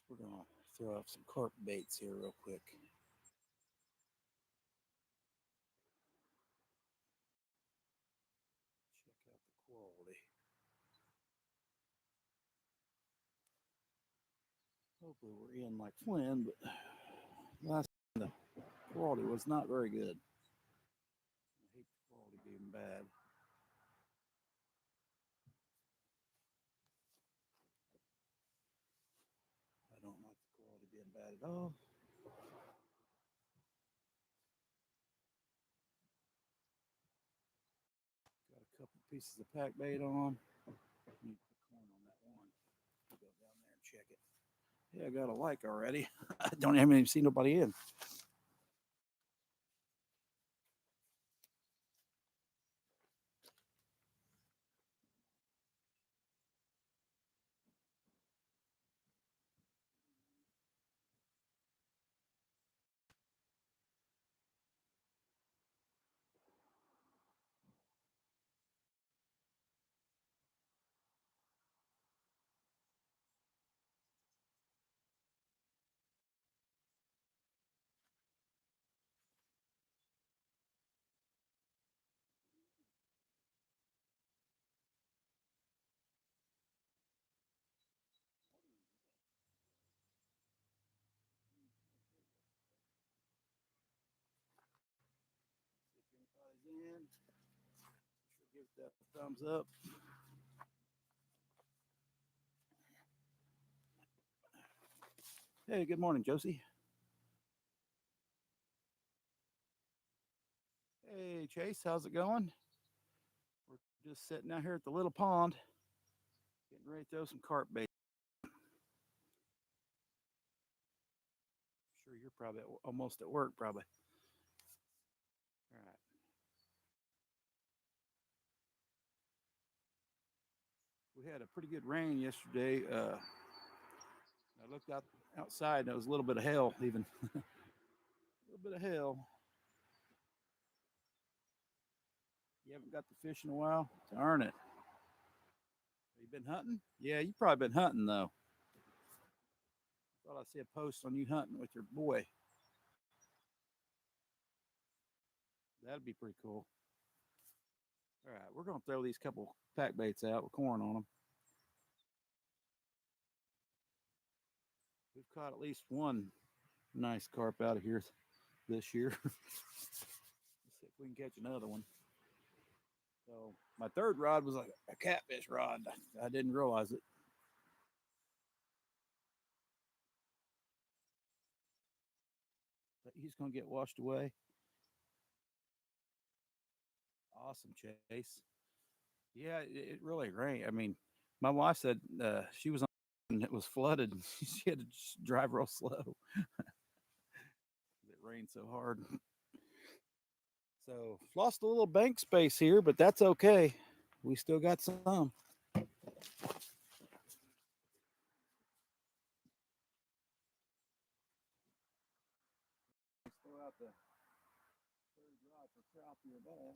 We're going to throw out some carp baits here real quick. Check out the quality. Hopefully we're in like Flynn, but last time the quality was not very good. I hate the quality being bad. I don't like the quality being bad at all. Got a couple pieces of pack bait on. Need to put corn on that one. Go down there and check it. Yeah, I got a like already. I don't even see nobody in. If anybody's in, sure give that a thumbs up. Hey, good morning, Josie. Hey, Chase, how's it going? We're just sitting out here at the little pond, getting ready to throw some carp bait. Sure, you're probably almost at work, probably. All right. We had a pretty good rain yesterday. I looked outside, and it was a little bit of hail, even a little bit of hail. You haven't got the fish in a while. Darn it. Have you been hunting? Yeah, you probably been hunting though. Thought I see a post on you hunting with your boy. That'd be pretty cool. All right, we're gonna throw these couple pack baits out with corn on them. We've caught at least one nice carp out of here this year. Let's see if we can catch another one. So my third rod was like a catfish rod. I didn't realize it. But he's gonna get washed away. Awesome chase. Yeah, it really rained. I mean, my wife said she was on and it was flooded. She had to just drive real slow. It rained so hard. So lost a little bank space here, but that's okay. We still got some. Throw out the third rod for crappie or bass.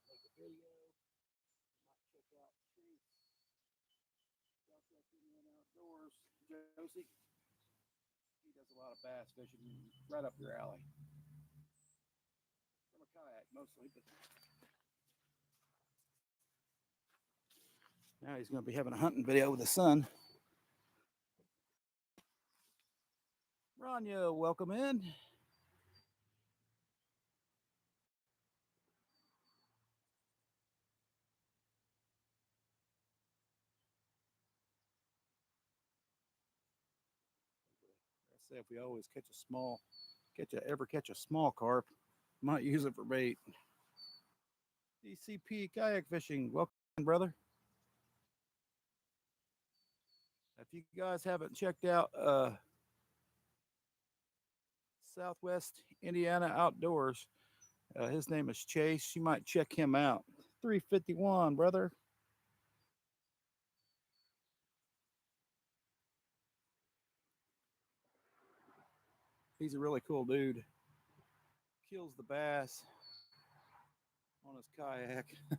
Make a video. Might check out treats. Outdoors. Josie, he does a lot of bass fishing right up your alley. From a kayak mostly, but now he's going to be having a hunting video with his son. Rania, welcome in. Say if we always catch a small, catch a small carp, might use it for bait. DCP kayak fishing. Welcome, brother. If you guys haven't checked out Southwest Indiana Outdoors, his name is Chase. You might check him out. 351, brother. He's a really cool dude. Kills the bass on his kayak. I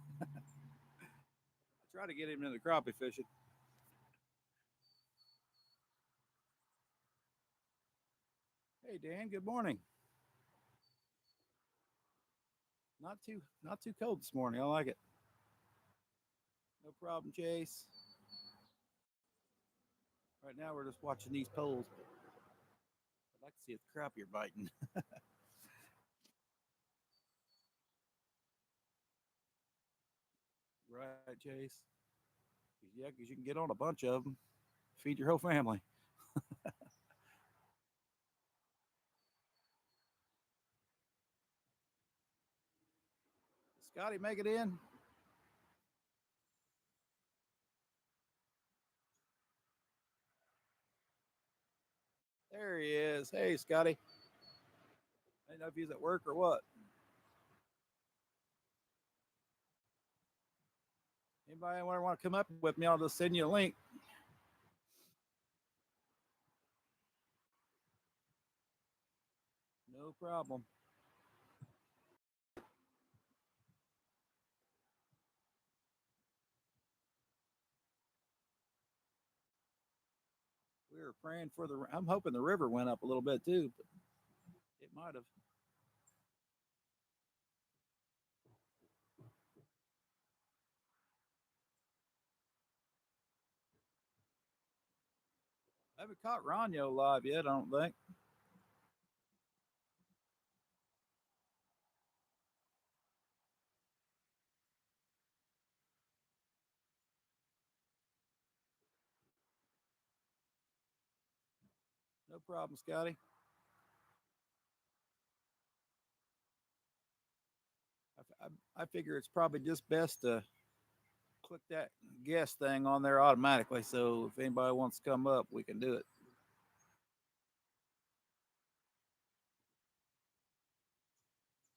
try to get him into crappie fishing. Hey Dan, good morning. Not too cold this morning. I like it. No problem, Chase. Right now we're just watching these poles. I'd like to see if the crappie are biting. Right, Chase? Yeah, because you can get on a bunch of them, feed your whole family. Scotty, make it in. There he is. Hey, Scotty. I don't know if he's at work or what. Anybody want to come up with me? I'll just send you a link. No problem. We were praying for the. I'm hoping the river went up a little bit too, but it might have. I haven't caught Ronyo live yet. I don't think. No problem, Scotty. I figure it's probably just best to click that guest thing on there automatically. So if anybody wants to come up, we can do it.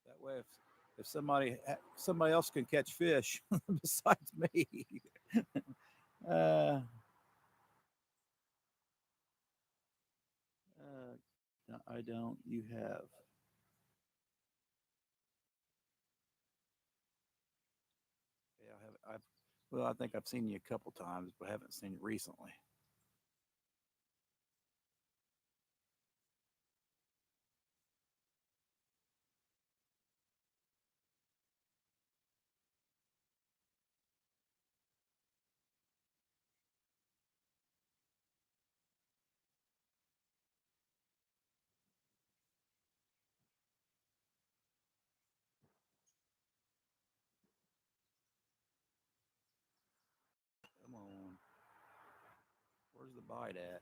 That way, if somebody else can catch fish besides me, uh, no, I don't. You have. Yeah, I have. Well, I think I've seen you a couple times, but I haven't seen you recently. Come on. Where's the bite at?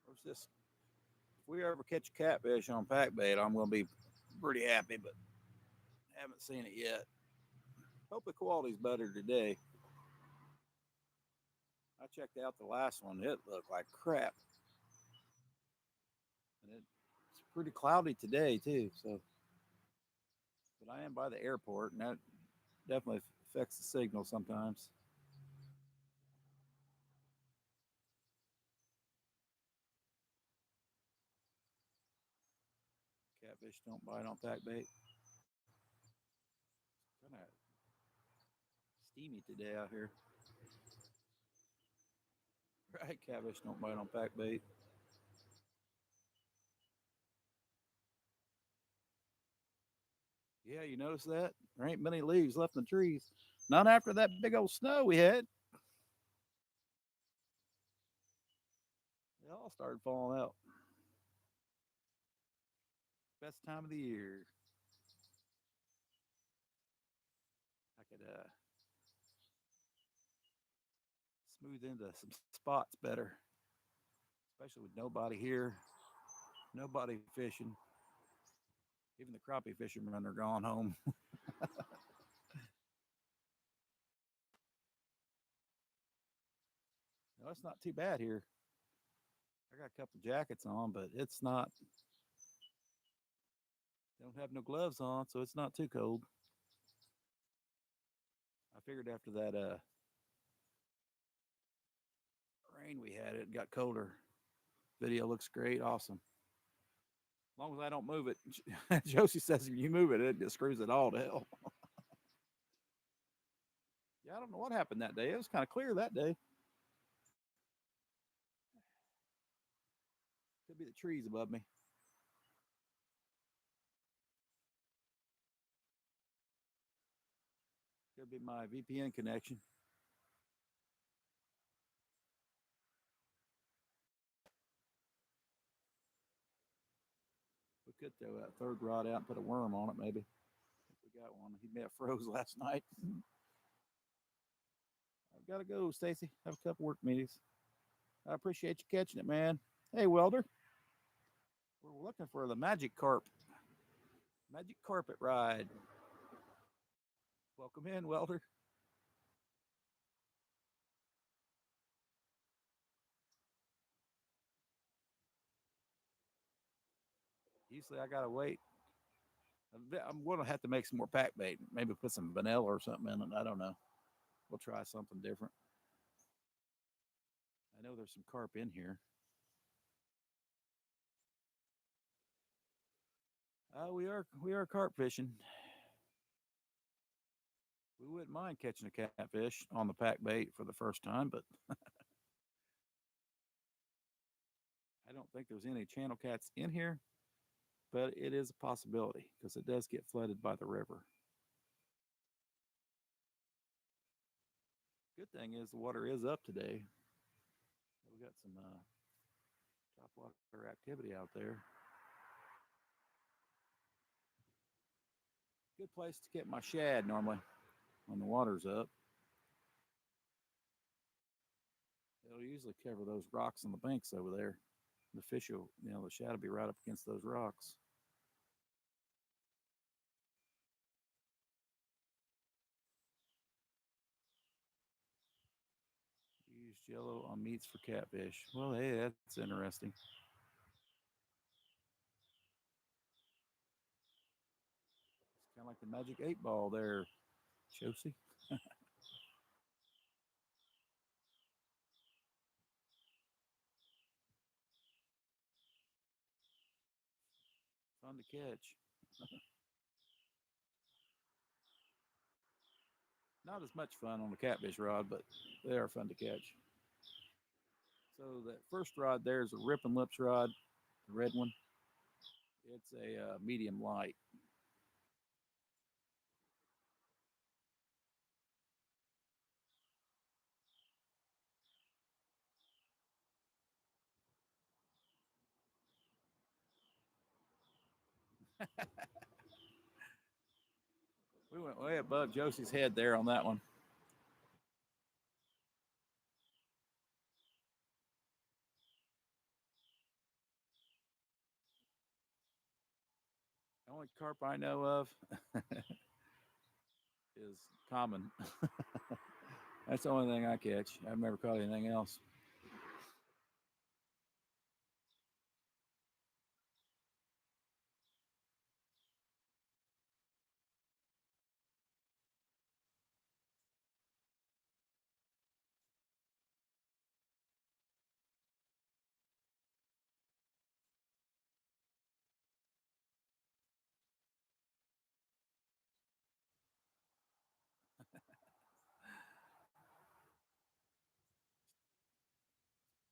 Where's this? If we ever catch a catfish on pack bait, I'm going to be pretty happy, but haven't seen it yet. Hope the quality's better today. I checked out the last one. It looked like crap. And it's pretty cloudy today, too. So, but I am by the airport, and that definitely affects the signal sometimes. Catfish don't bite on pack bait. Kind of steamy today out here. Right, catfish don't bite on pack bait. Yeah, you notice that? There ain't many leaves left in the trees. Not after that big old snow we had. They all started falling out. Best time of the year. I could smooth into some spots better. especially with nobody here, nobody fishing. Even the crappie fishermen are gone home. No, it's not too bad here. I got a couple jackets on, but it's not. Don't have no gloves on, so it's not too cold. I figured after that rain we had, it got colder. Video looks great, awesome. As long as I don't move it. Josie says if you move it, it just screws it all to hell. Yeah, I don't know what happened that day. It was kind of clear that day. Could be the trees above me. Could be my VPN connection. We could throw that third rod out and put a worm on it, maybe. If we got one. He may have froze last night. I've got to go, Stacy. Have a couple work meetings. I appreciate you catching it, man. Hey, Welder. We're looking for the magic carp. Magic carpet ride. Welcome in, Welder. Usually I gotta wait. I'm gonna have to make some more pack bait. Maybe put some vanilla or something in it. I don't know. We'll try something different. I know there's some carp in here. We are carp fishing. We wouldn't mind catching a catfish on the pack bait for the first time, but I don't think there's any channel cats in here. But it is a possibility because it does get flooded by the river. Good thing is the water is up today. We got some top water activity out there. Good place to get my shad normally when the water's up. It'll usually cover those rocks on the banks over there. The fish will, the shad will be right up against those rocks. Use jello on meats for catfish. Well, hey, that's interesting. It's kind of like the magic 8 ball there, Josie. Fun to catch. Not as much fun on the catfish rod, but they are fun to catch. So that first rod there is a rip and lips rod, the red one. It's a medium light. We went way above Josie's head there on that one. The only carp I know of is common. That's the only thing I catch. I've never caught anything else.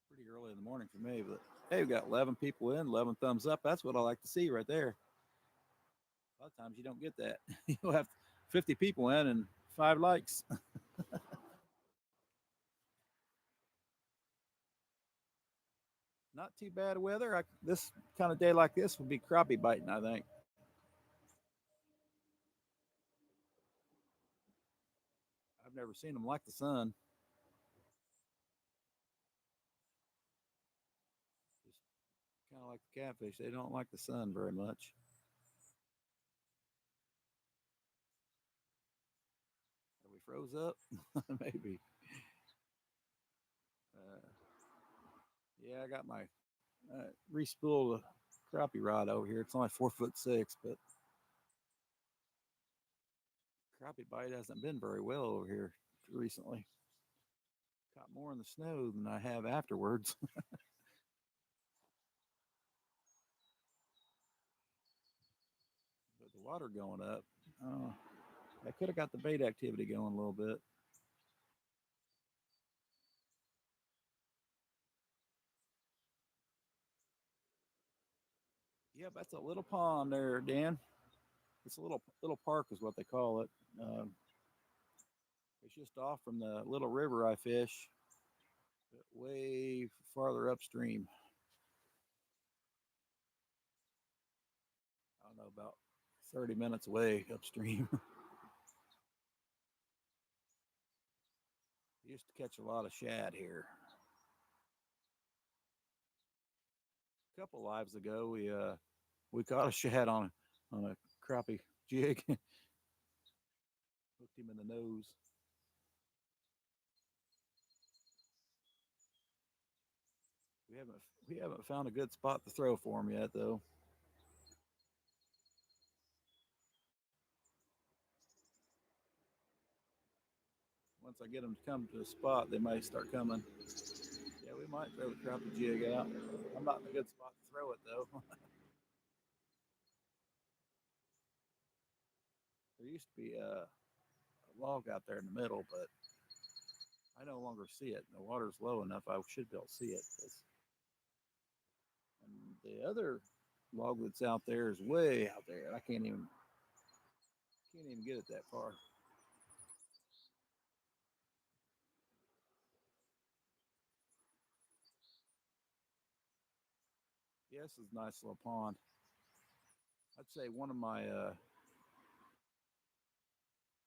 Pretty early in the morning for me, but hey, we got 11 people in, 11 thumbs up. That's what I like to see right there. A lot of times you don't get that. You'll have 50 people in and 5 likes. Not too bad weather. This kind of day like this would be crappie biting, I think. I've never seen them like the sun. like the catfish. They don't like the sun very much. Are we froze up? Maybe. Uh, yeah, I got my re-spooled crappie rod over here. It's only 4'6", but crappie bite hasn't been very well over here recently. Caught more in the snow than I have afterwards. But the water going up. Oh, I could have got the bait activity going a little bit. Yep, that's a little pond there, Dan. It's a little park is what they call it. It's just off from the little river I fish, way farther upstream. I don't know, about 30 minutes away upstream. Used to catch a lot of shad here. A couple lives ago, we caught a shad on a crappie jig, hooked him in the nose. We haven't found a good spot to throw for him yet, though. Once I get them to come to a spot, they might start coming. Yeah, we might throw the crappie jig out. I'm not in a good spot to throw it though. There used to be a log out there in the middle, but I no longer see it. The water's low enough; I should be able to see it. And the other log that's out there is way out there. I can't even get it that far. Yeah, this is a nice little pond. I'd say one of my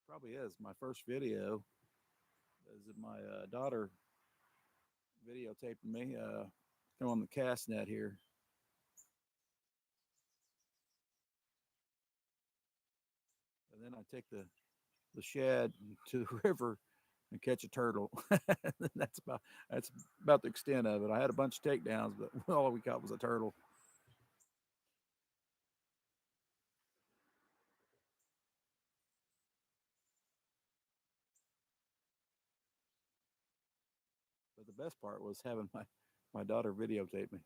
probably is my first video is my daughter videotaping me throwing the cast net here, and then I take the shad to the river and catch a turtle. That's about the extent of it. I had a bunch of takedowns, but all we caught was a turtle. But the best part was having my daughter videotape me.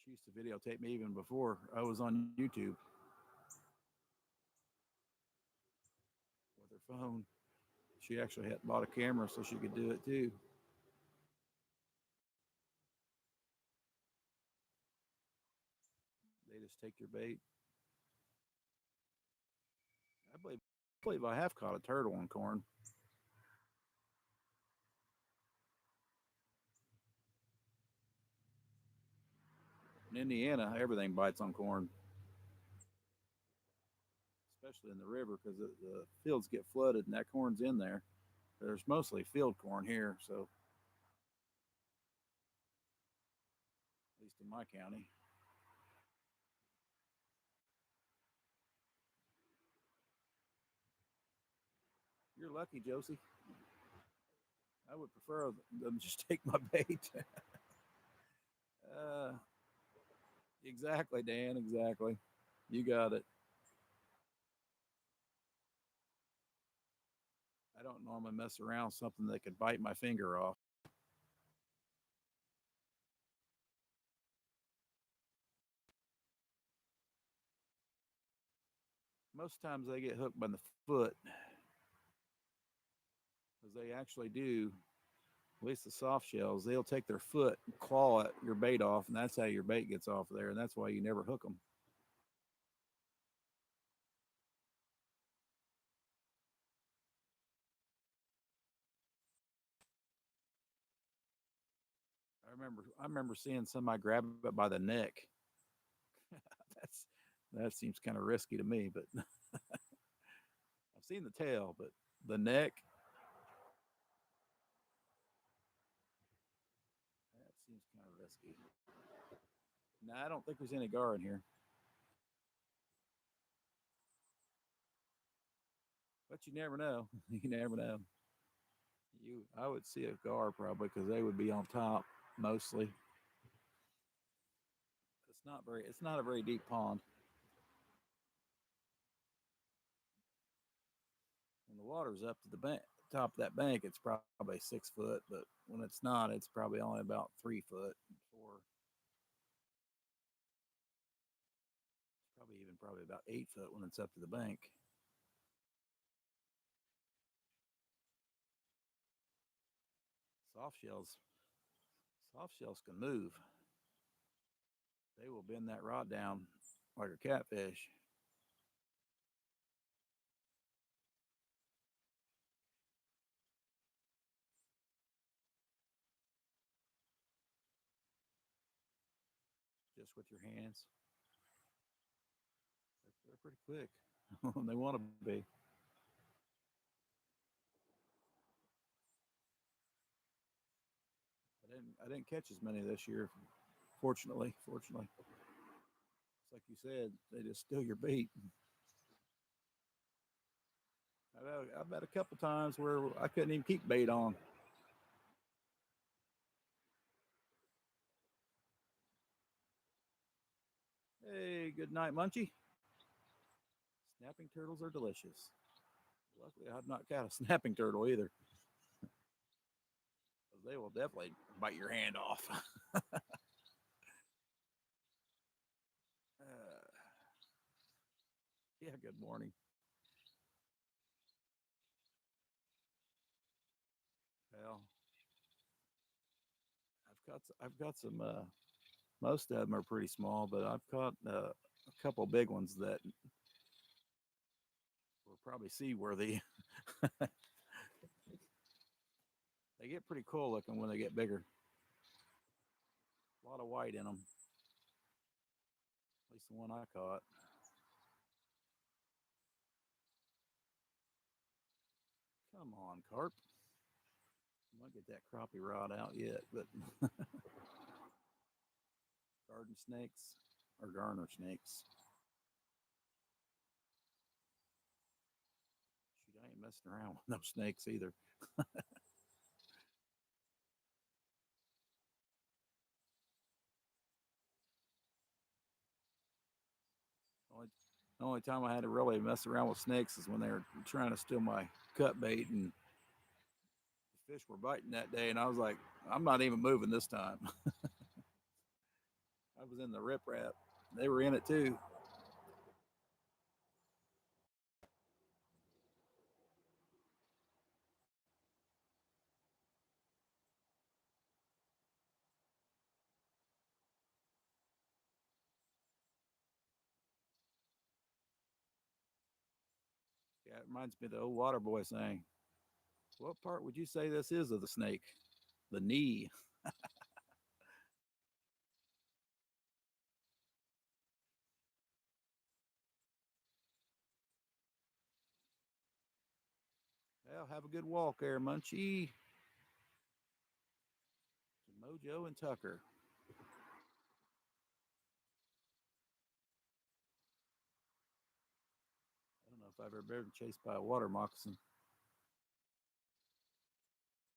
She used to videotape me even before I was on YouTube with her phone. She actually had bought a camera so she could do it too. They just take your bait. I believe I have caught a turtle on corn. In Indiana, everything bites on corn, especially in the river because the fields get flooded and that corn's in there. There's mostly field corn here, so at least in my county. You're lucky, Josie. I would prefer them just take my bait. uh, exactly, Dan. Exactly. You got it. I don't normally mess around with something that could bite my finger off. Most times they get hooked by the foot, because they actually do. At least the soft shells, they'll take their foot and claw at your bait off, and that's how your bait gets off there, and that's why you never hook them. I remember seeing somebody grab it by the neck. That's that seems kind of risky to me, but I've seen the tail, but the neck. No, I don't think there's any gar in here, but you never know. You never know. I would see a gar probably because they would be on top mostly. It's not very. It's not a very deep pond. When the water's up to the top of that bank, it's probably 6 foot. But when it's not, it's probably only about 3 foot. Four. It's probably about 8 foot when it's up to the bank. Soft shells. Soft shells can move. They will bend that rod down like a catfish. Just with your hands. They're pretty quick when they want to be. I didn't catch as many this year, fortunately. It's like you said, they just steal your bait. I've had a couple times where I couldn't even keep bait on. Hey, good night, Munchie. Snapping turtles are delicious. Luckily, I've not caught a snapping turtle either. They will definitely bite your hand off. Yeah, good morning. Well, I've got some. Most of them are pretty small, but I've caught a couple big ones that were probably seaworthy. They get pretty cool looking when they get bigger. A lot of white in them. At least the one I caught. Come on, carp. I might get that crappie rod out yet, but garden snakes or garner snakes. Shoot, I ain't messing around with no snakes either. Only, the only time I had to really mess around with snakes is when they were trying to steal my cut bait, and the fish were biting that day, and I was like, I'm not even moving this time. I was in the riprap. They were in it too. Yeah, it reminds me of the old water boy saying, "What part would you say this is of the snake? The knee." Well, have a good walk there, Munchie. To Mojo and Tucker. I don't know if I've ever been chased by a water moccasin.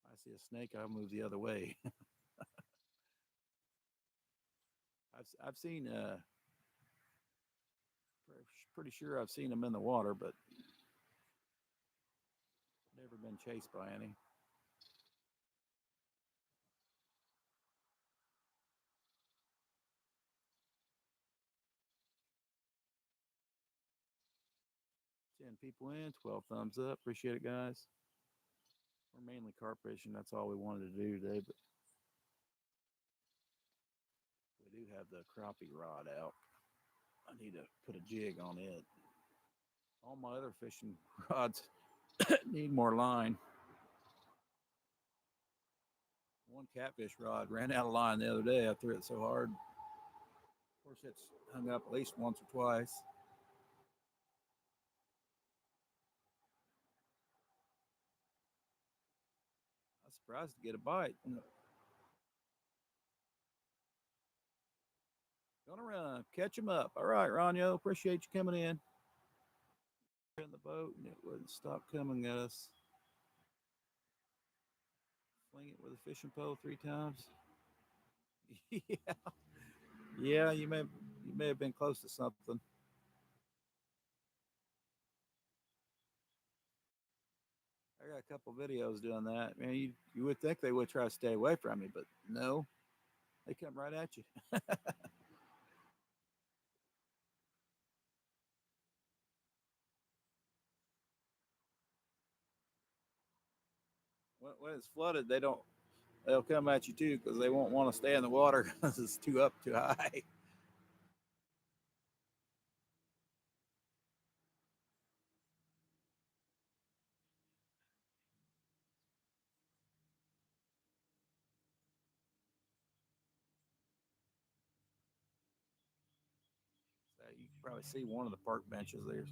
I see a snake, I'll move the other way. I've seen, pretty sure I've seen them in the water, but never been chased by any. Ten people in, 12 thumbs up. Appreciate it, guys. We're mainly carp fishing. That's all we wanted to do today, but we do have the crappie rod out. I need to put a jig on it. All my other fishing rods need more line. One catfish rod ran out of line the other day. I threw it so hard. Of course, it's hung up at least once or twice. I was surprised to get a bite. Gonna run. Catch him up. All right, Ronyo. Appreciate you coming in the boat, and it wouldn't stop coming at us. Fling it with a fishing pole 3 times. Yeah, yeah. You may have been close to something. I got a couple videos doing that. Man, you would think they would try to stay away from me, but no, they come right at you. When it's flooded, they'll come at you too because they won't want to stay in the water because it's too high. So you can probably see one of the park benches. There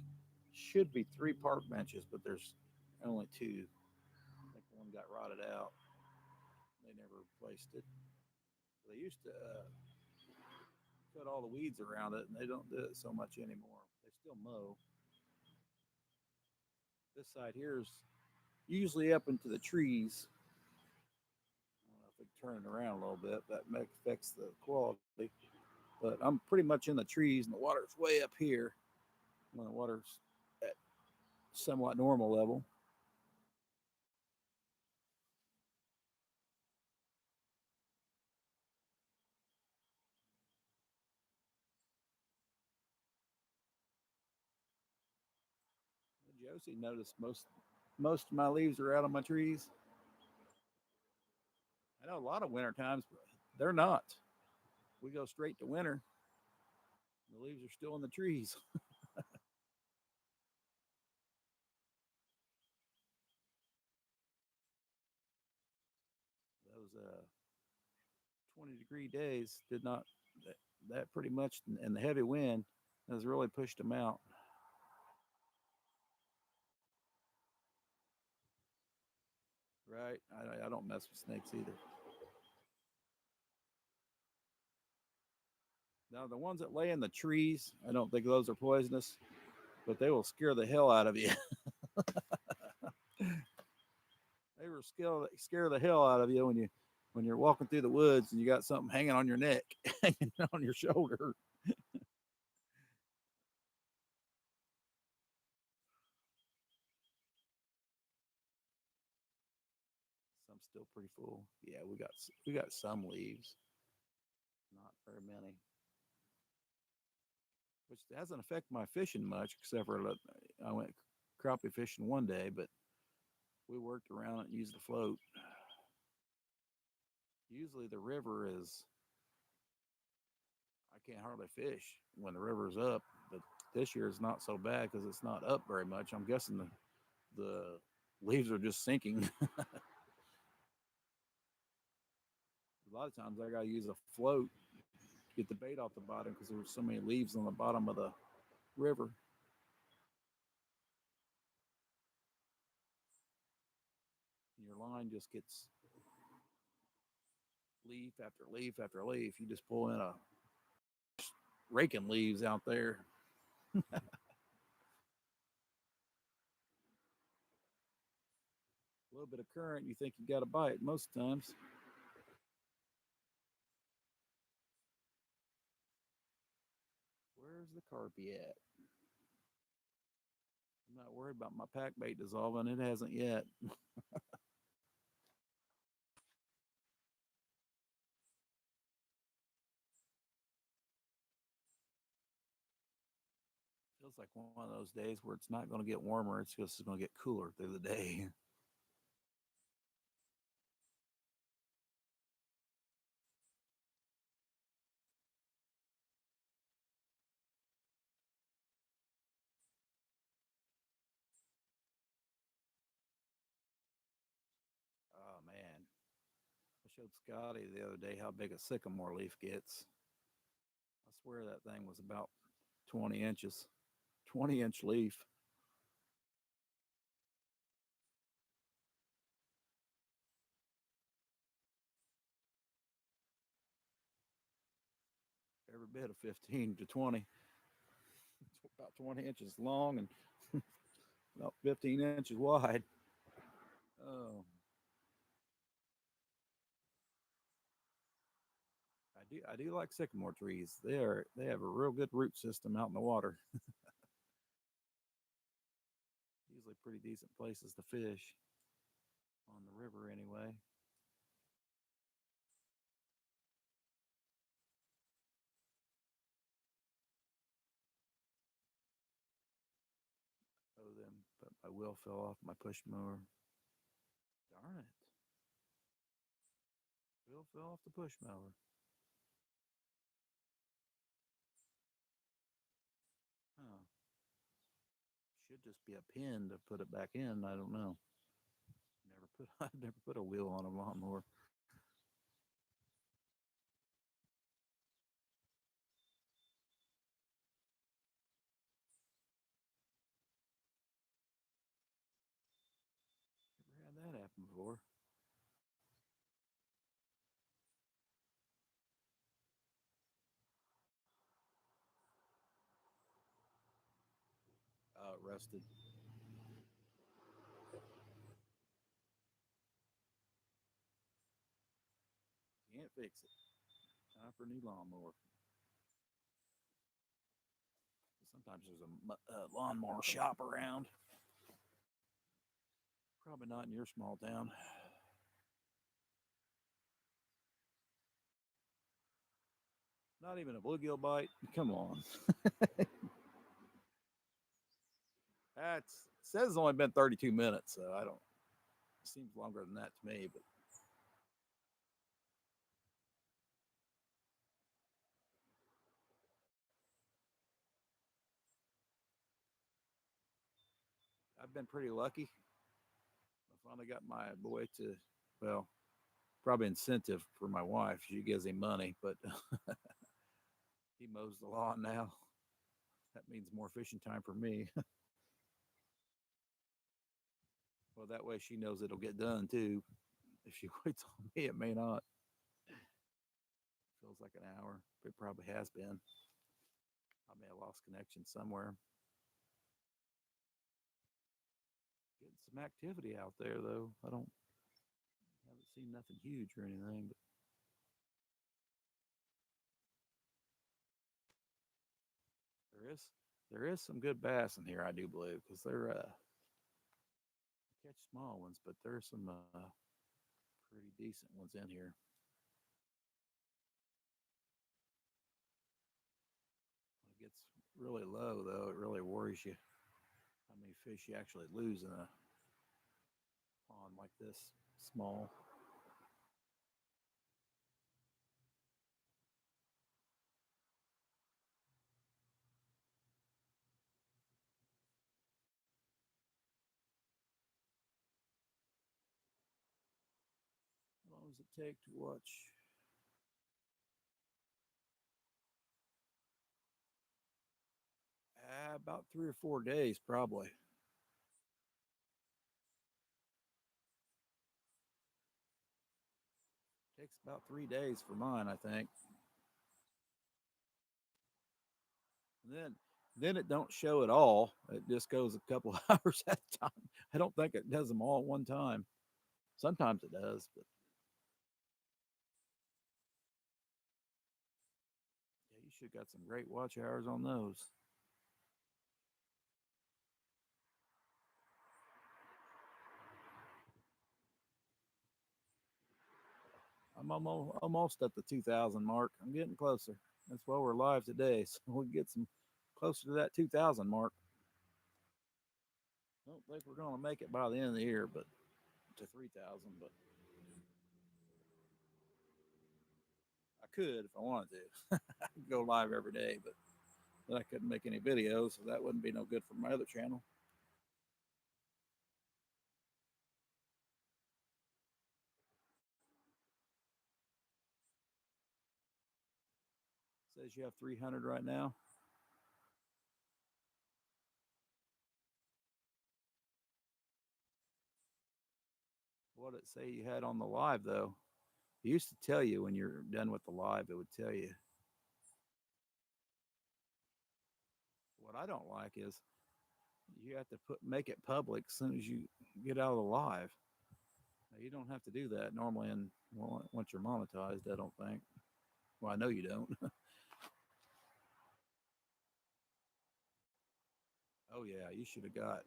should be 3 park benches, but there's only 2. I think one got rotted out. They never replaced it. They used to cut all the weeds around it, and they don't do it so much anymore. They still mow. This side here is usually up into the trees. I don't know if we can turn it around a little bit. That affects the quality. But I'm pretty much in the trees, and the water's way up here when the water's at somewhat normal level. Josie noticed most of my leaves are out on my trees. I know a lot of winter times, but they're not. We go straight to winter. The leaves are still in the trees. Those 20-degree days did not that pretty much, and the heavy wind has really pushed them out. Right? I don't mess with snakes either. Now the ones that lay in the trees, I don't think those are poisonous, but they will scare the hell out of you. They will scare the hell out of you when you're walking through the woods and you got something hanging on your neck, hanging on your shoulder. Some still pretty full. Yeah, we got some leaves, not very many, which hasn't affected my fishing much, except for I went crappie fishing one day, but we worked around it and used the float. Usually the river is I can't hardly fish when the river's up, but this year it's not so bad because it's not up very much. I'm guessing the leaves are just sinking. A lot of times I got to use a float to get the bait off the bottom because there's so many leaves on the bottom of the river. And your line just gets leaf after leaf after leaf. You just pull in a raking leaves out there. A little bit of current, you think you got a bite most times. Where's the carpy at? I'm not worried about my pack bait dissolving. It hasn't yet. Feels like one of those days where it's not going to get warmer. It's just going to get cooler through the day. Oh man, I showed Scotty the other day how big a sycamore leaf gets. I swear that thing was about 20 inches, 20-inch leaf. bit of 15 to 20. It's about 20 inches long and about 15 inches wide. Oh, I do like sycamore trees. They have a real good root system out in the water. Usually pretty decent places to fish on the river anyway. Oh, them, but my wheel fell off my push mower. Darn it! Wheel fell off the push mower. Huh. Should just be a pin to put it back in. I don't know. Never put I've never put a wheel on a lawnmower. Never had that happen before. Rusted. Can't fix it. Time for a new lawnmower. Sometimes there's a lawnmower shop around. Probably not in your small town. Not even a bluegill bite. Come on. That's says it's only been 32 minutes, so I don't. It seems longer than that to me, but I've been pretty lucky. I finally got my boy to, well, probably incentive for my wife. She gives him money, but he mows the lawn now. That means more fishing time for me. Well, that way she knows it'll get done too. If she waits on me, it may not. Feels like an hour. It probably has been. I may have lost connection somewhere. Getting some activity out there though. I don't haven't seen nothing huge or anything, but there is there is some good bass in here. I do believe because they're catch small ones, but there's some pretty decent ones in here. When it gets really low though, it really worries you how many fish you actually lose in a pond like this small. How long does it take to watch? About 3 or 4 days, probably. Takes about 3 days for mine, I think. And then it don't show at all. It just goes a couple hours at a time. I don't think it does them all at one time. Sometimes it does, but yeah, you should got some great watch hours on those. I'm almost at the 2,000 mark. I'm getting closer. That's why we're live today, so we get some closer to that 2,000 mark. I don't think we're going to make it by the end of the year, but to 3,000. But I could if I wanted to. I could go live every day, but then I couldn't make any videos, so that wouldn't be no good for my other channel. It says you have 300 right now. What did it say you had on the live though? It used to tell you when you're done with the live, it would tell you. What I don't like is you have to make it public as soon as you get out of the live. Now, you don't have to do that normally, and well, once you're monetized, I don't think. Well, I know you don't. Oh yeah, you should have got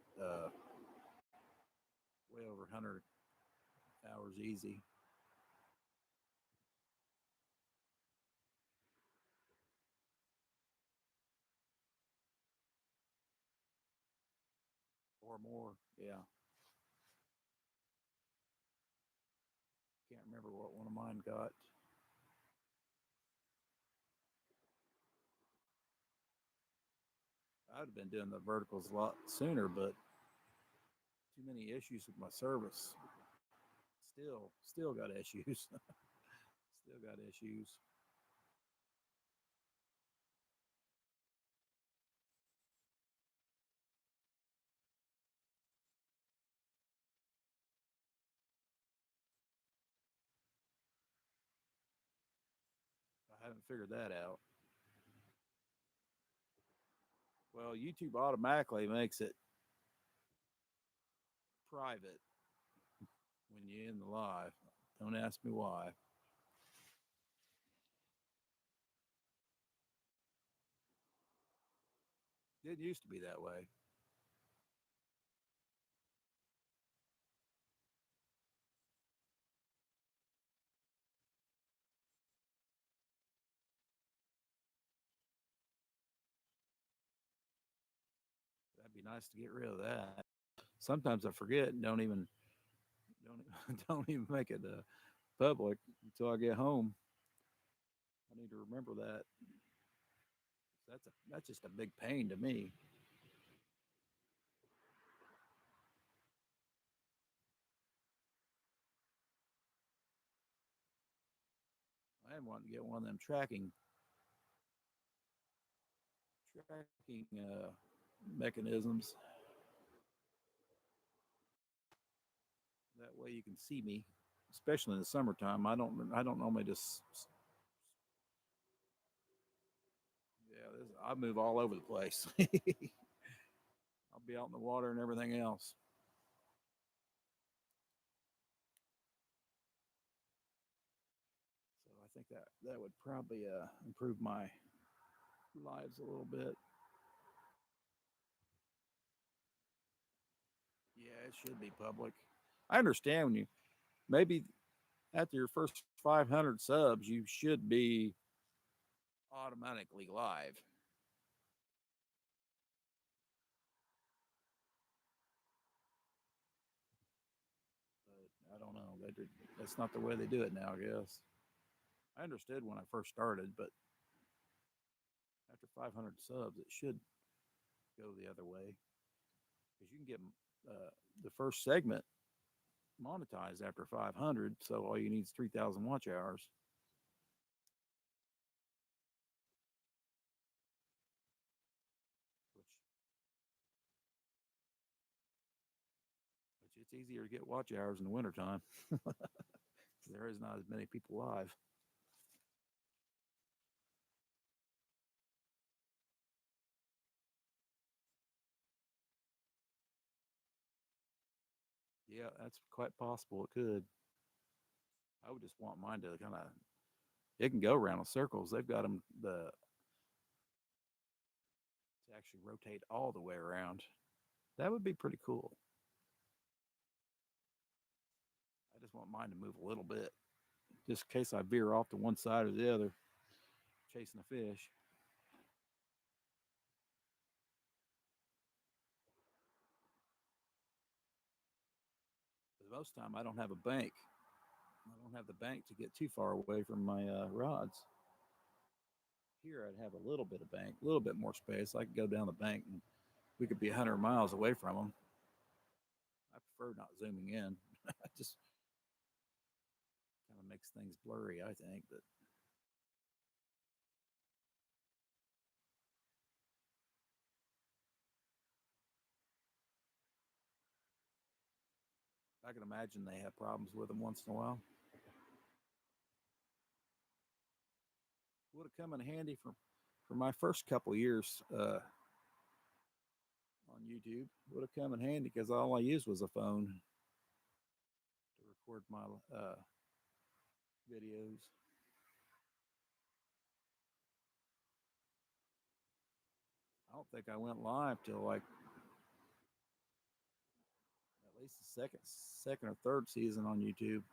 way over 100 hours easy. Or more. Yeah, can't remember what one of mine got. I'd have been doing the verticals a lot sooner, but too many issues with my service. Still got issues. Still got issues. I haven't figured that out. Well, YouTube automatically makes it private when you end the live. Don't ask me why. It didn't used to be that way. That'd be nice to get rid of that. Sometimes I forget and don't even make it public until I get home. I need to remember that. That's just a big pain to me. I am wanting to get one of them tracking mechanisms. That way you can see me, especially in the summertime. I don't normally just I move all over the place. I'll be out in the water and everything else. So I think that would probably improve my lives a little bit. Yeah, it should be public. I understand when you maybe after your first 500 subs, you should be automatically live. But I don't know. That's not the way they do it now, I guess. I understood when I first started, but after 500 subs, it should go the other way because you can get the first segment monetized after 500. So all you need is 3,000 watch hours, which, which it's easier to get watch hours in the wintertime. There is not as many people live. Yeah, that's quite possible. It could. I would just want mine to kind of. It can go around in circles. They've got them to actually rotate all the way around. That would be pretty cool. I just want mine to move a little bit, just in case I veer off to one side or the other, chasing a fish. 'Cause most of the time I don't have a bank. I don't have the bank to get too far away from my rods. Here I'd have a little bit of bank, a little bit more space. I could go down the bank and we could be 100 miles away from them. I prefer not zooming in. It just kind of makes things blurry, I think. But I can imagine they have problems with them once in a while. Would have come in handy for my first couple of years. on YouTube. Would have come in handy because all I used was a phone to record my videos. I don't think I went live till like at least the second or third season on YouTube.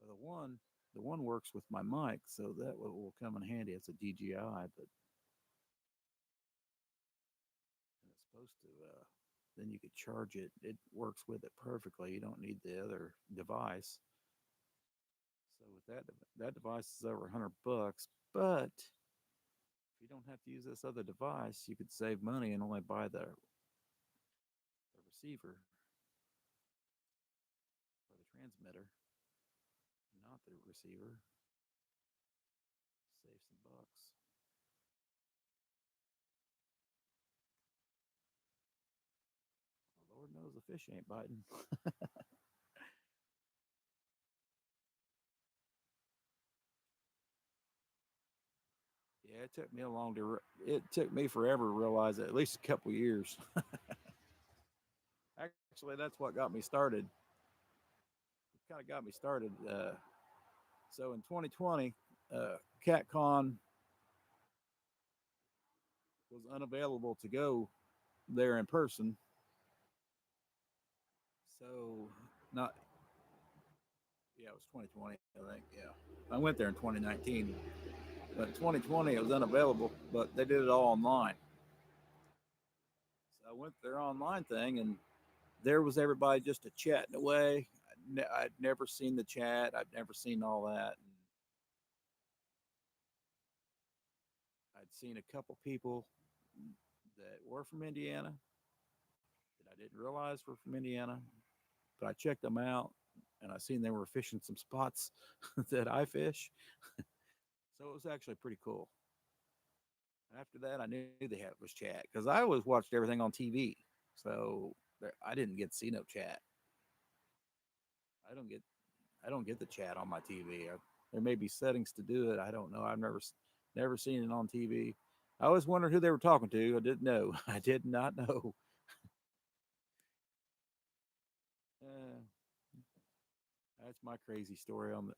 But the one works with my mic, so that will come in handy. It's a DJI, but and it's supposed to. Then you could charge it. It works with it perfectly. You don't need the other device. So with that device is over $100, but if you don't have to use this other device, you could save money and only buy the receiver or the transmitter, not the receiver. Save some bucks. Lord knows the fish ain't biting. Yeah, it took me a long to. It took me forever to realize it. At least a couple years. Actually, that's what got me started. It kind of got me started. So in 2020, CatCon was unavailable to go there in person. So not yeah, it was 2020, I think. Yeah, I went there in 2019, but in 2020 it was unavailable. But they did it all online. So I went to their online thing, and there was everybody just a chatting away. I'd never seen the chat. I'd never seen all that. And I'd seen a couple people that were from Indiana that I didn't realize were from Indiana, but I checked them out and I seen they were fishing some spots that I fish. So it was actually pretty cool. After that, I knew they had was chat because I always watched everything on TV. So I didn't get to see no chat. I don't get I don't get the chat on my TV. There may be settings to do it. I don't know. I've never seen it on TV. I always wondered who they were talking to. I didn't know. I did not know. Uh, that's my crazy story on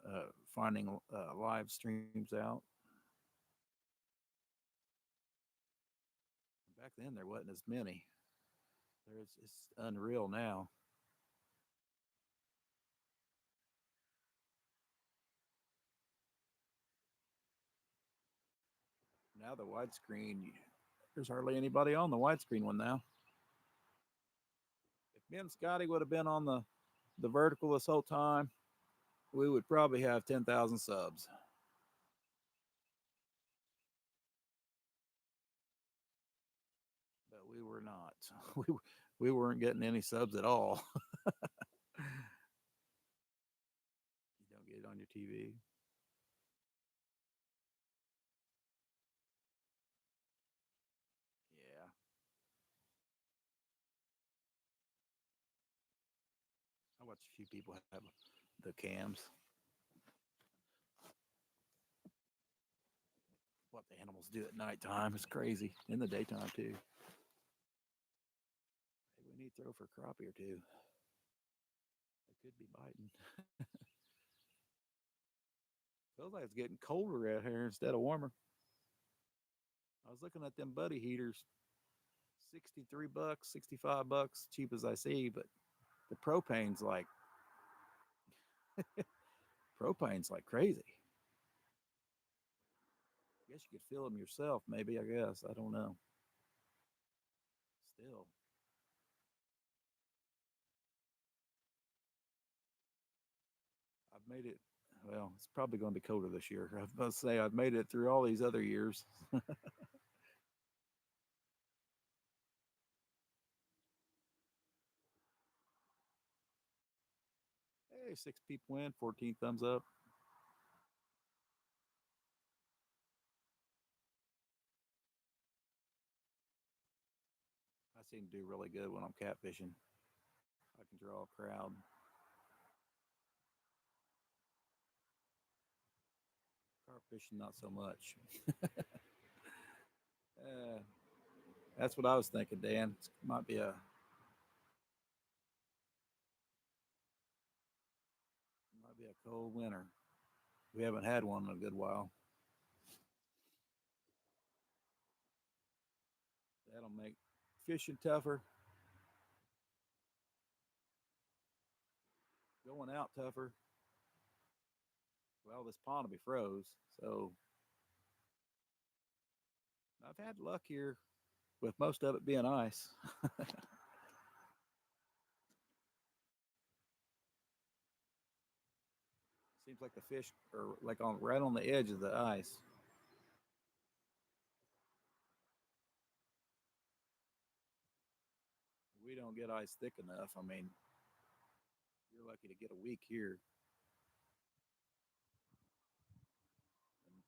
finding live streams out. Back then, there wasn't as many. It's unreal now. Now the widescreen, there's hardly anybody on the widescreen one now. If me and Scotty would have been on the vertical this whole time, we would probably have 10,000 subs. But we were not. We weren't getting any subs at all. You don't get it on your TV. Yeah, I watch a few people have the cams. What the animals do at nighttime is crazy. In the daytime too. Hey, we need to throw for crappie or two. They could be biting. Feels like it's getting colder out here instead of warmer. I was looking at them buddy heaters, $63, $65, cheap as I see, but the propane's like crazy. I guess you could fill them yourself, maybe. I guess I don't know. Still, I've made it. Well, it's probably going to be colder this year. I was about to say I've made it through all these other years. Hey, 6 people in, 14 thumbs up. seem to do really good when I'm catfishing. I can draw a crowd. Carp fishing, not so much. uh, that's what I was thinking, Dan. It might be a cold winter. We haven't had one in a good while. That'll make fishing tougher, going out tougher. Well, this pond will be froze, so I've had luck here with most of it being ice. Seems like the fish are like on right on the edge of the ice. We don't get ice thick enough. I mean, you're lucky to get a week here. And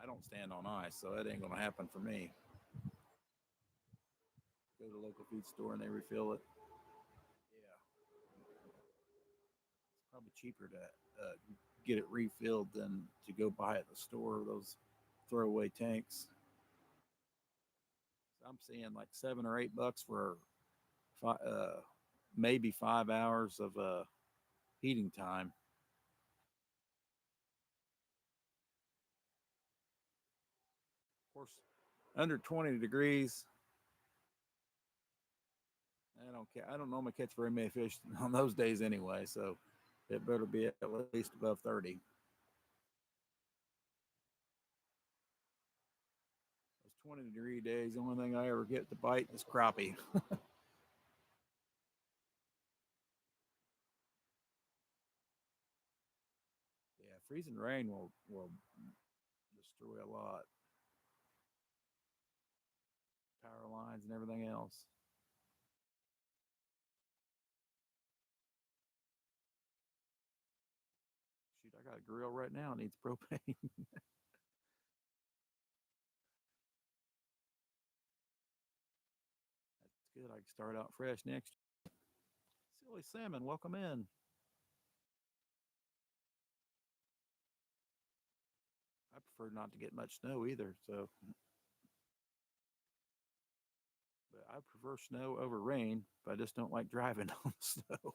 I don't stand on ice, so that ain't gonna happen for me. Go to the local feed store and they refill it. Yeah, it's probably cheaper to get it refilled than to go buy at the store those throwaway tanks. So I'm seeing like $7 or $8 for maybe 5 hours of heating time. Of course, under 20 degrees, I don't care. I don't normally catch very many fish on those days anyway, so it better be at least above 30. Those 20-degree days, the only thing I ever get to bite is crappie. Yeah, freezing rain will destroy a lot. Power lines and everything else. Shoot, I got a grill right now. It needs propane. That's good. I can start out fresh next. Silly salmon, welcome in. I prefer not to get much snow either, so but I prefer snow over rain, but I just don't like driving on the snow.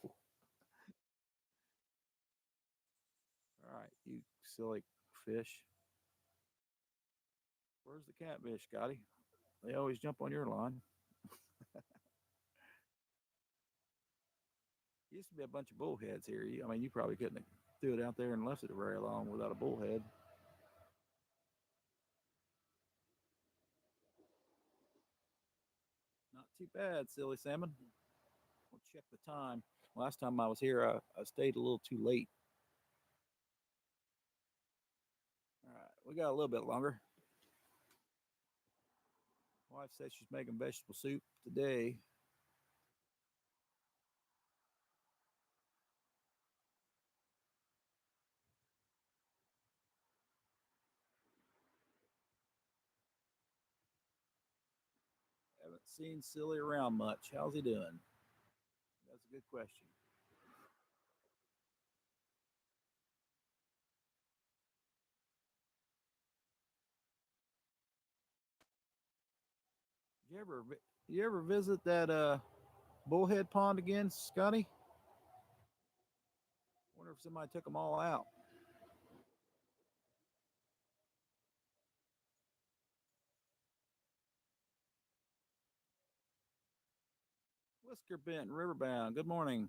All right, you silly fish. Where's the catfish, Scotty? They always jump on your line. Used to be a bunch of bullheads here. I mean, you probably couldn't have threw it out there and left it very long without a bullhead. Not too bad, silly salmon. We'll check the time. Last time I was here, I stayed a little too late. All right, we got a little bit longer. Wife says she's making vegetable soup today. Haven't seen Silly around much. How's he doing? That's a good question. You ever you ever visit that bullhead pond again, Scotty? Wonder if somebody took them all out. Whisker Bent, Riverbound. Good morning.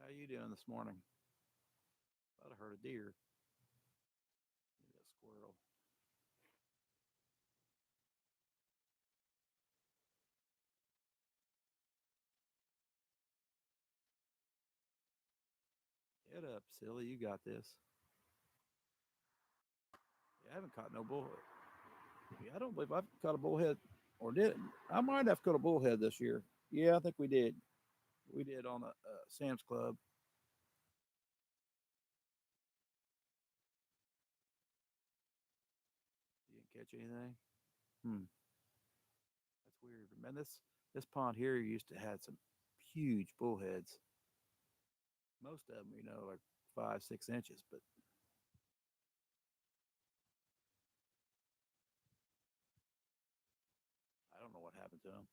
How you doing this morning? Thought I heard a deer. Maybe a squirrel. Head up, silly. You got this. Yeah, I haven't caught no bullhead. Yeah, I don't believe I've caught a bullhead, or did I might have caught a bullhead this year. Yeah, I think we did. We did on the Sam's Club. You didn't catch anything. Hmm, that's weird. Man, this pond here used to had some huge bullheads. Most of them, like 5, 6 inches. But I don't know what happened to them.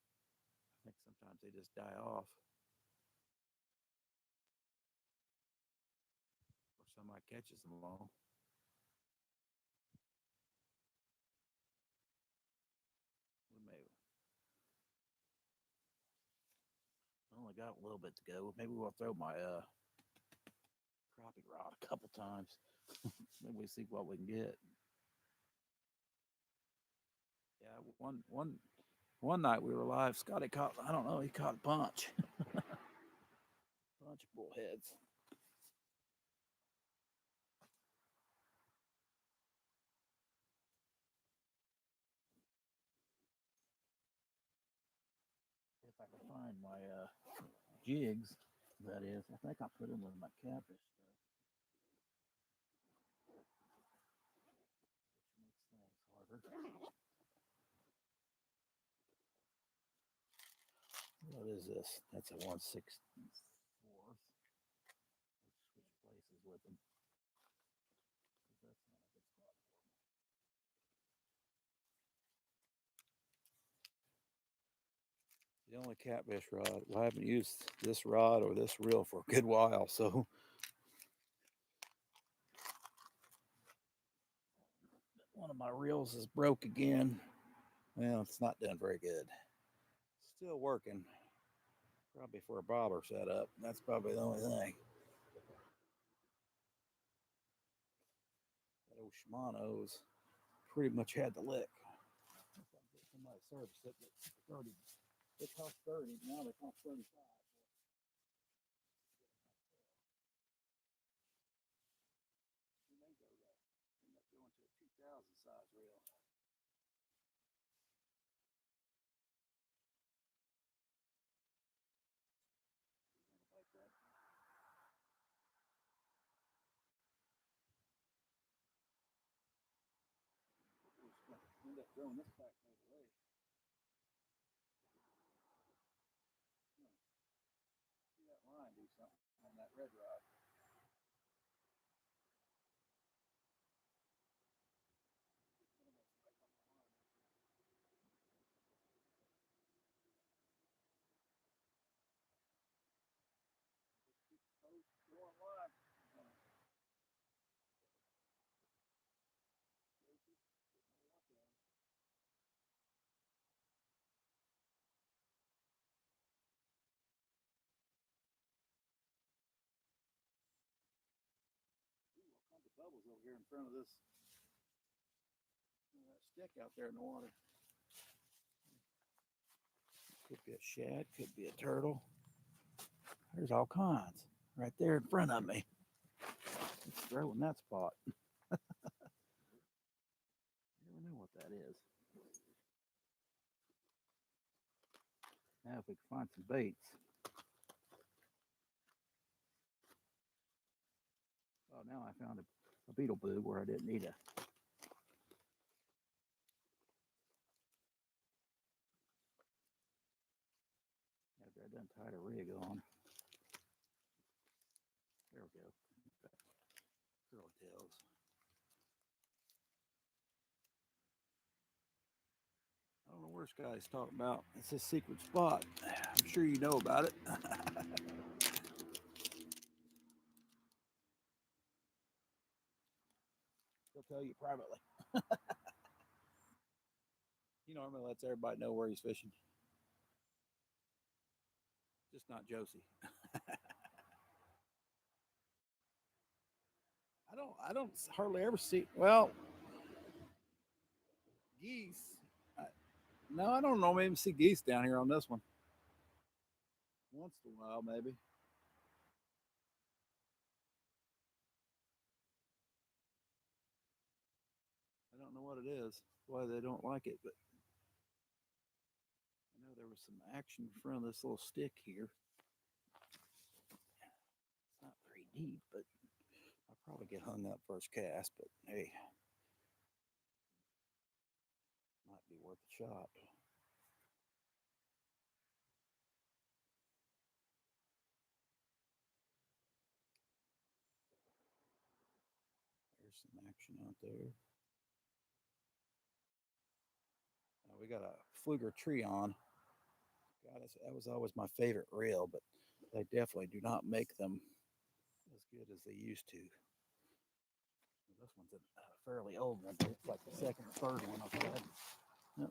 I think sometimes they just die off, or somebody catches them all. We may only got a little bit to go. Maybe we'll throw my crappie rod a couple times. Maybe we see what we can get. Yeah, one night we were live. Scotty caught. I don't know. He caught a bunch, bunch of bullheads. If I can find my jigs, that is. I think I put them with my catfish stuff, which makes things harder. What is this? That's a 1/64. Let's switch places with them. That's not a good spot. The only catfish rod. Well, I haven't used this rod or this reel for a good while, so one of my reels is broke again. Well, it's not done very good. Still working. Probably for a bobber setup. That's probably the only thing. That old Shimano's pretty much had the lick. Somebody service it, but 30. It cost 30. Now they cost 35. We may go that. End up going to a 2000 size reel. Like that. End up throwing this back the other way. See that line do something on that red rod. Throwing line. Bubbles over here in front of this stick out there in the water. Could be a shad, could be a turtle. There's all kinds right there in front of me. Let's throw in that spot. You never know what that is. Now, if we can find some baits. Oh, now I found a beetle boo where I didn't need a. After I done tied a rig on. There we go. Curly tails. I don't know where Scotty's talking about. It's a secret spot. I'm sure you know about it. He'll tell you privately. He normally lets everybody know where he's fishing. Just not Josie. I don't hardly ever see. Well, geese. I, no, I don't know. Maybe see geese down here on this one. Once in a while, maybe. I don't know what it is. Why they don't like it, but I know there was some action in front of this little stick here. It's not very deep, but I'll probably get hung up first cast. But hey, might be worth a shot. There's some action out there. We got a Fluger Treon. God, that was always my favorite reel, but they definitely do not make them as good as they used to. This one's a fairly old one. It's like the second or third one I've had. Yep.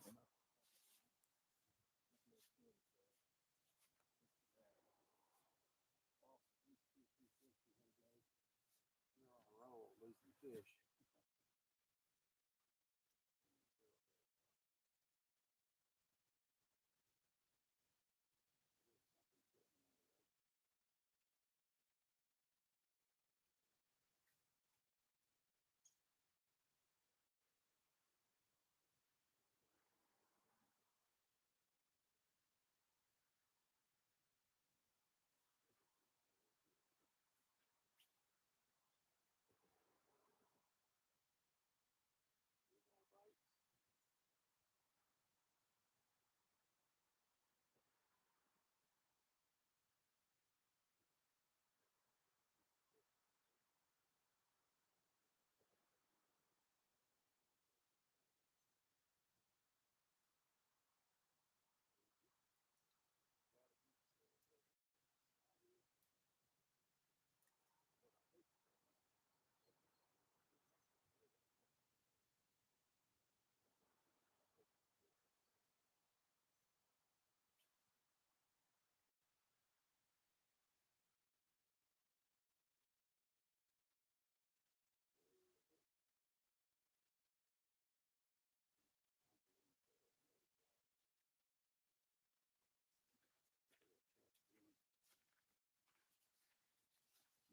Roll, losing fish.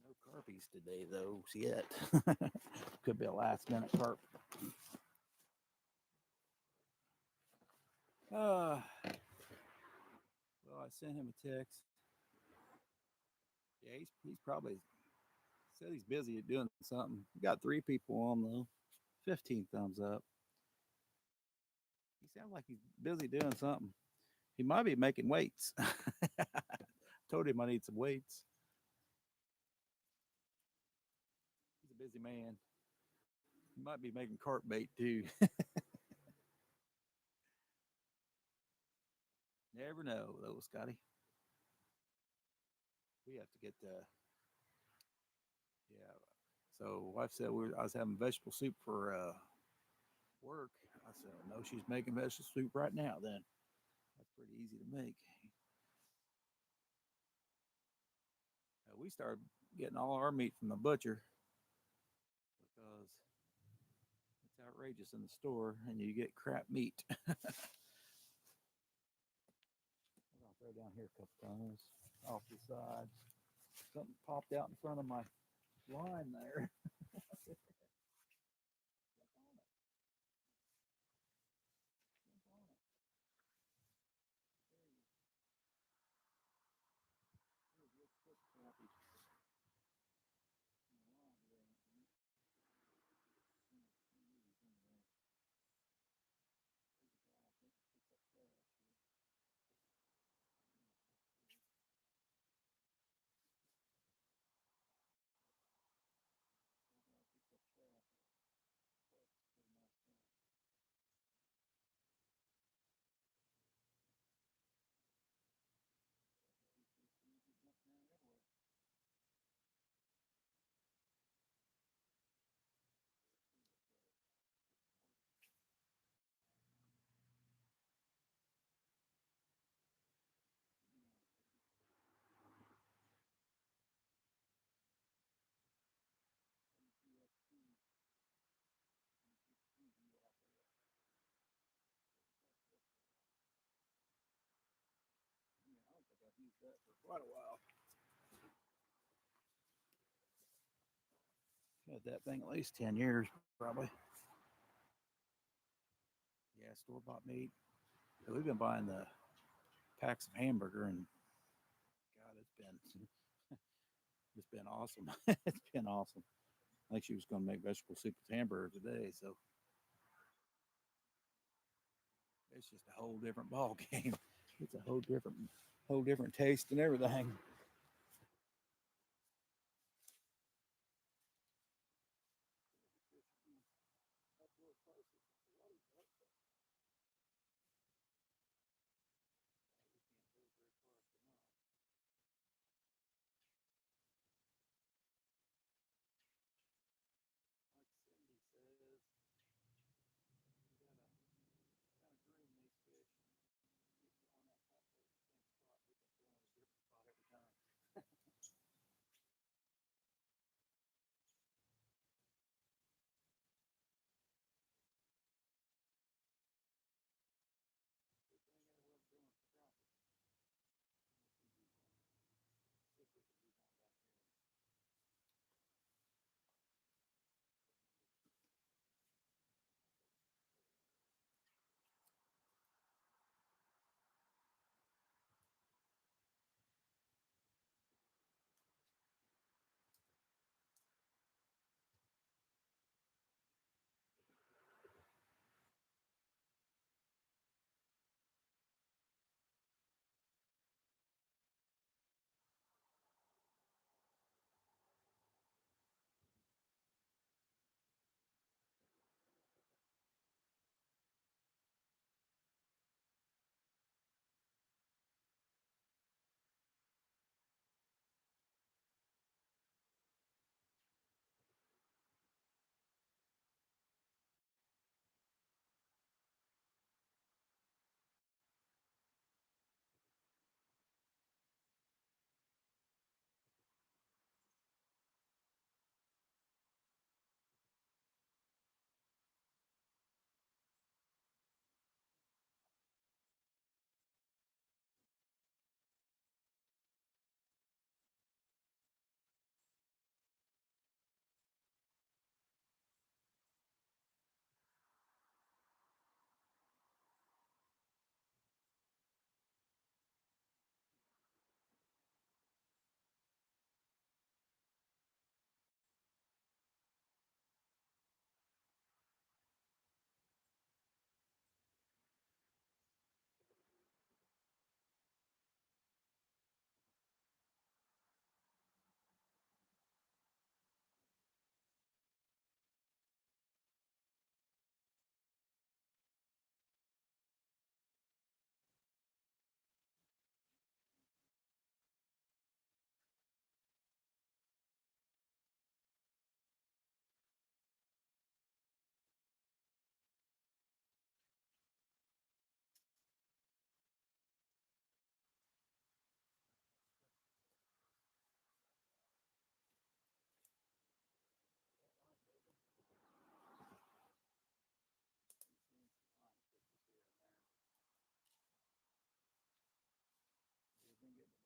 No carpies today, though, yet. Could be a last minute carp. Well, I sent him a text. Yeah, he's probably said he's busy at doing something. We got three people on though. 15 thumbs up. He sounds like he's busy doing something. He might be making weights. Told him I need some weights. He's a busy man. He might be making carp bait too. Never know though, Scotty. We have to get yeah. So wife said I was having vegetable soup for work. I said, no, she's making vegetable soup right now. Then that's pretty easy to make. We started getting all our meat from the butcher because it's outrageous in the store, and you get crap meat. I'm gonna throw down here a couple times off the side. Something popped out in front of my line there. I've used that for quite a while. Had that thing at least 10 years, probably. Yeah, store bought meat. We've been buying the packs of hamburger, and God, it's been awesome. It's been awesome. I think she was going to make vegetable soup with hamburger today. So it's just a whole different ball game. It's a whole different taste and everything.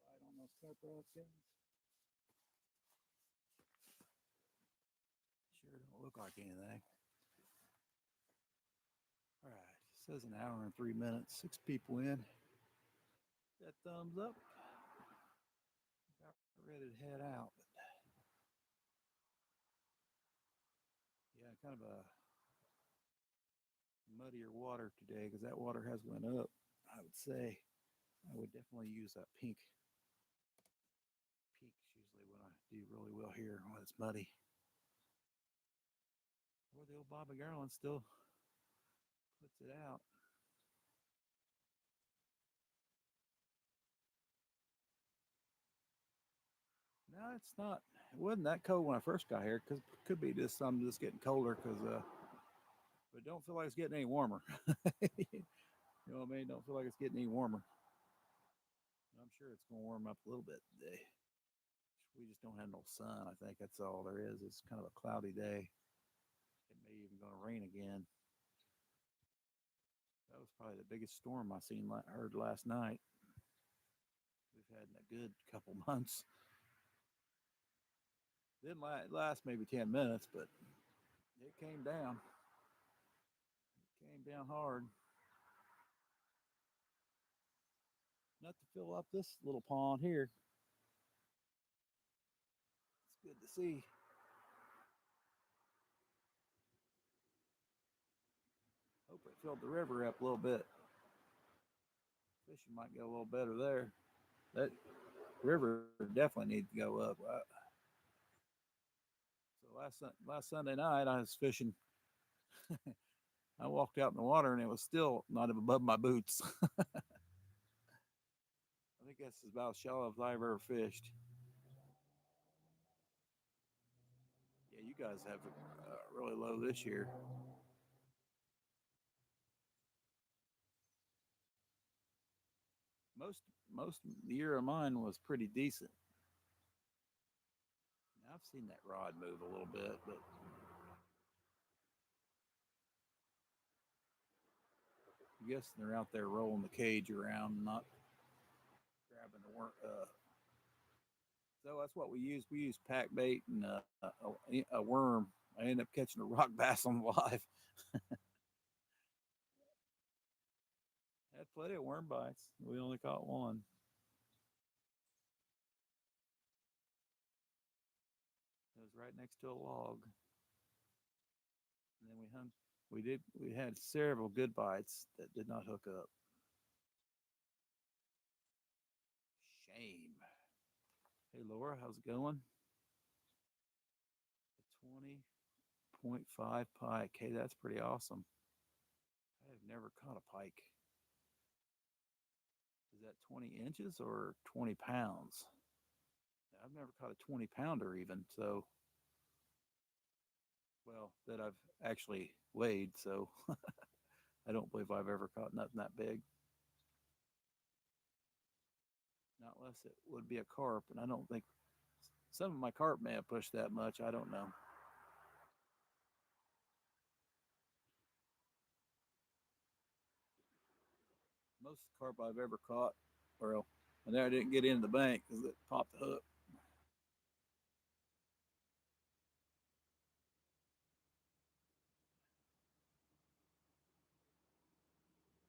Right on those carp rods, guys. Sure don't look like anything. All right, it says an hour and 3 minutes. 6 people in. That thumbs up. About ready to head out. Yeah, kind of a muddier water today because that water has went up. I would say I would definitely use that pink peaks usually when I do really well here when it's muddy. Or the old Bobby Garland still puts it out. No, it's not. It wasn't that cold when I first got here. Cause it could be just I'm just getting colder. Cause but don't feel like it's getting any warmer. You know what I mean? Don't feel like it's getting any warmer. I'm sure it's gonna warm up a little bit today. We just don't have no sun. I think that's all there is. It's kind of a cloudy day. It may even gonna rain again. That was probably the biggest storm I seen heard last night. We've had in a good couple months. Didn't last maybe 10 minutes, but it came down. It came down hard. Enough to fill up this little pond here. It's good to see. Hope it filled the river up a little bit. Fishing might go a little better there. That river definitely needs to go up. So last Sunday night I was fishing. I walked out in the water and it was still not above my boots. I think that's about as shallow as I've ever fished. Yeah, you guys have really low this year. Most most the year of mine was pretty decent. Now, I've seen that rod move a little bit, but I guess they're out there rolling the cage around, not grabbing the worm. So that's what we use. We use pack bait and a worm. I ended up catching a rock bass on live. Had plenty of worm bites. We only caught one. It was right next to a log. And then we hung. We did. We had several good bites that did not hook up. Shame. Hey Laura, how's it going? 20.5 pike. Hey, that's pretty awesome. I have never caught a pike. Is that 20 inches or 20 pounds? I've never caught a 20 pounder even. So, well, that I've actually weighed. So I don't believe I've ever caught nothing that big. Not unless it would be a carp. And I don't think some of my carp may have pushed that much. I don't know. Most carp I've ever caught, well, and then I didn't get into the bank because it popped the hook.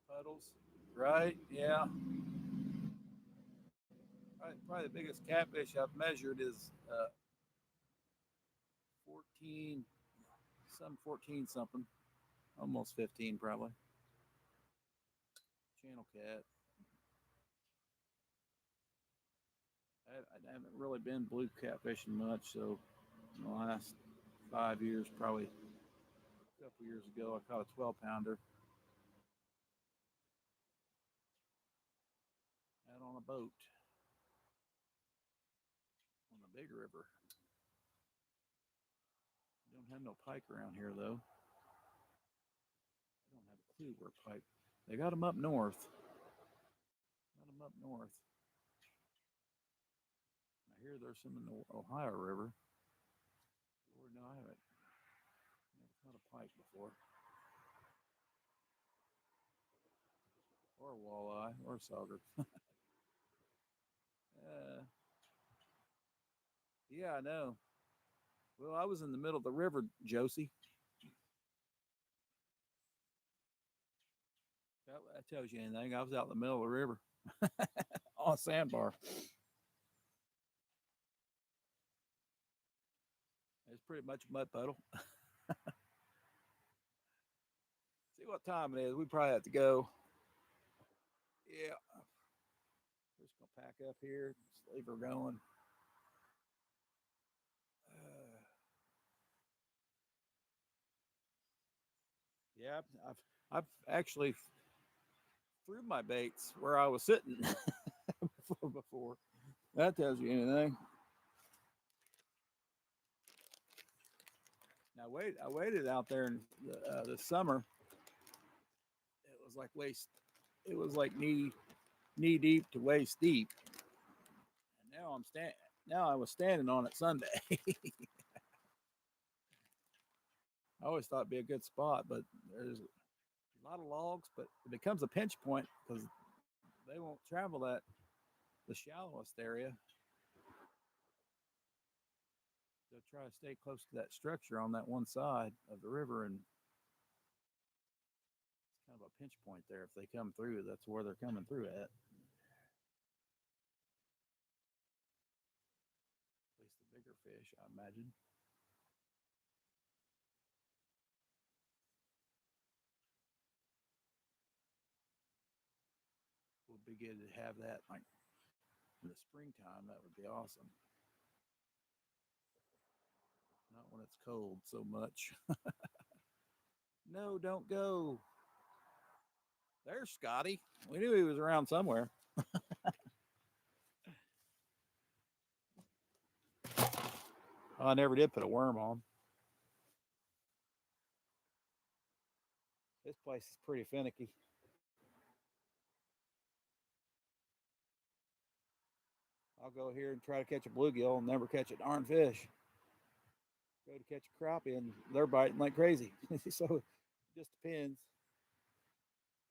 Puddles, right? Yeah. Probably the biggest catfish I've measured is 14, some 14 something, almost 15 probably. Channel cat. I haven't really been blue catfishing much, so in the last 5 years, probably a couple years ago, I caught a 12 pounder out on a boat on the big river. Don't have no pike around here though. I don't have a clue where pike. They got them up north. Got them up north. I hear there's some in the Ohio River. Lord, no, I haven't never caught a pike before, or a walleye, or a sauger. uh, yeah, I know. Well, I was in the middle of the river, Josie. That tells you anything. I was out in the middle of the river on a sandbar. It's pretty much a mud puddle. See what time it is. We probably have to go. Yeah, we're just gonna pack up here. Just leave her going. Uh, yeah, I've actually threw my baits where I was sitting before. That tells you anything. Now wait, I waited out there in the summer. It was like waist. It was like knee deep to waist deep. And now I'm stand. Now I was standing on it Sunday. I always thought it'd be a good spot, but there's a lot of logs. But it becomes a pinch point because they won't travel that the shallowest area. They'll try to stay close to that structure on that one side of the river, and it's kind of a pinch point there. If they come through, that's where they're coming through at. At least the bigger fish, I imagine. be good to have that like in the springtime. That would be awesome. Not when it's cold so much. No, don't go. There's Scotty. We knew he was around somewhere. Oh, I never did put a worm on. This place is pretty finicky. I'll go here and try to catch a bluegill and never catch a darn fish. Go to catch a crappie and they're biting like crazy. So it just depends.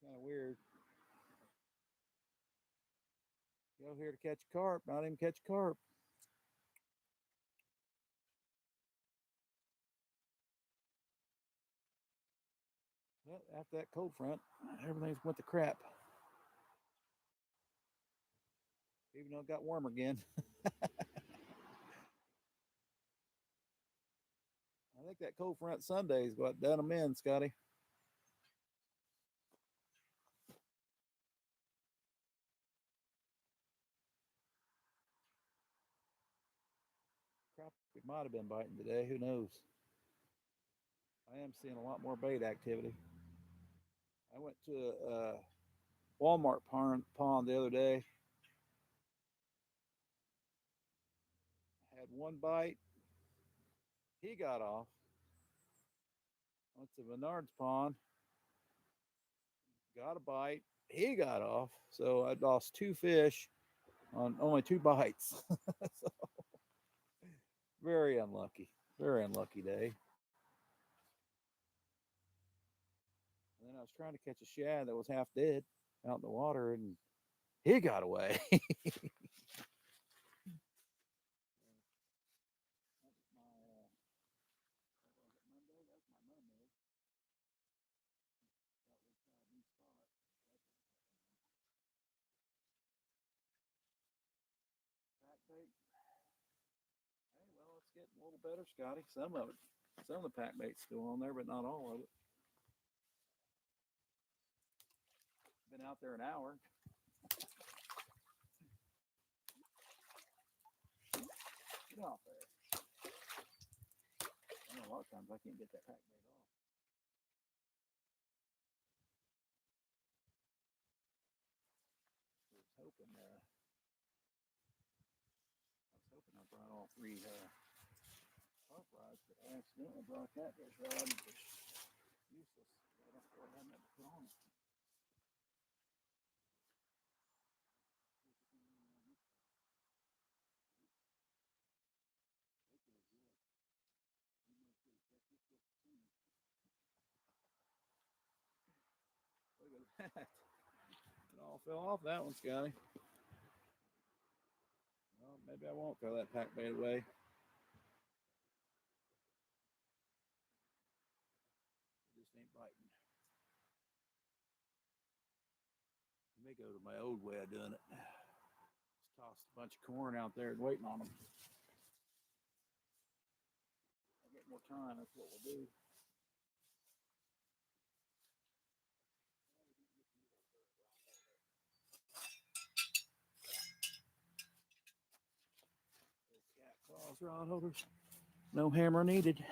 Kind of weird. Go here to catch a carp, not even catch a carp. Well, after that cold front, everything's went to crap. Even though it got warm again. I think that cold front Sunday is what done them in, Scotty. Crappie might have been biting today. Who knows? I am seeing a lot more bait activity. I went to a Walmart pond the other day. Had one bite. He got off. Went to Menard's pond. Got a bite. He got off. So I lost two fish on only two bites. So, very unlucky. Very unlucky day. And then I was trying to catch a shad that was half dead out in the water, and he got away. Hey, well, it's getting a little better, Scotty. Some of the pack bait's still on there, but not all of it. Been out there an hour. Get off there. I know a lot of times I can't get that pack bait off. I was hoping I brought all three carp rods, but I accidentally brought that fish rod. It's useless. I don't really have nothing to put on it. Look at that. It all fell off that one, Scotty. Well, maybe I won't throw that pack bait away. It just ain't biting. I may go to my old way of doing it. Just toss a bunch of corn out there and waiting on them. I get more time, that's what we'll do. Cat claws rod holders. No hammer needed.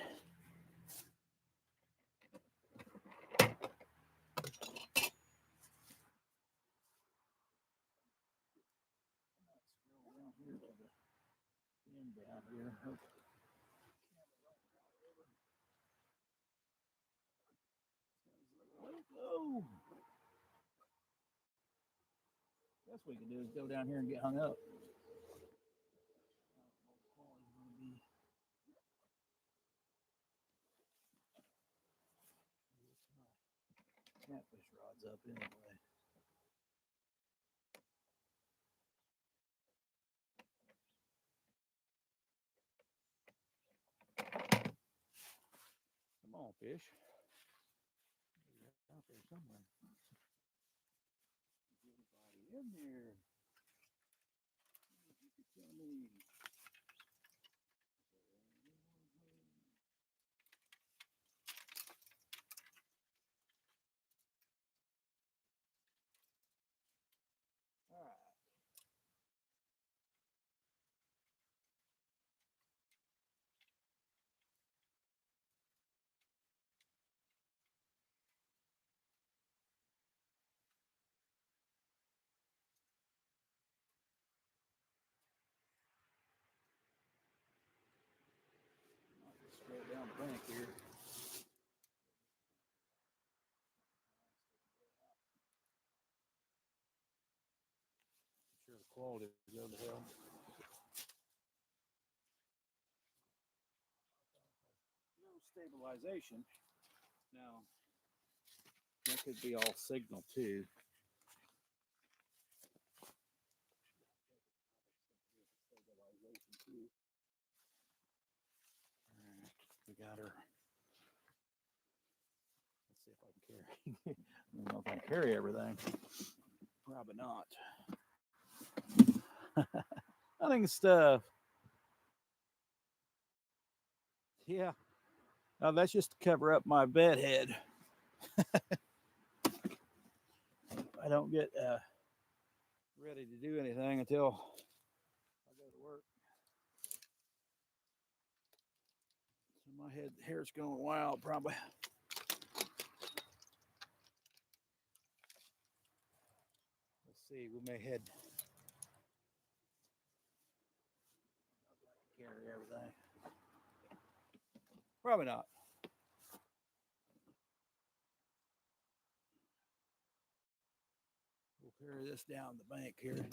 Down here. Oh, best we can do is go down here and get hung up. Catfish rods up anyway. Come on, fish. You're out there somewhere. Anybody in there? You could tell me. bank here. I'm sure the quality will go to hell. No stabilization. Now, that could be all signal too. All right, we got her. Let's see if I can carry. I don't know if I can carry everything. Probably not. Hunting stuff. Yeah. Oh, that's just to cover up my bed head. I don't get ready to do anything until I go to work. So my head hair's going wild probably. Let's see, we may head carry everything. Probably not. We'll carry this down the bank here.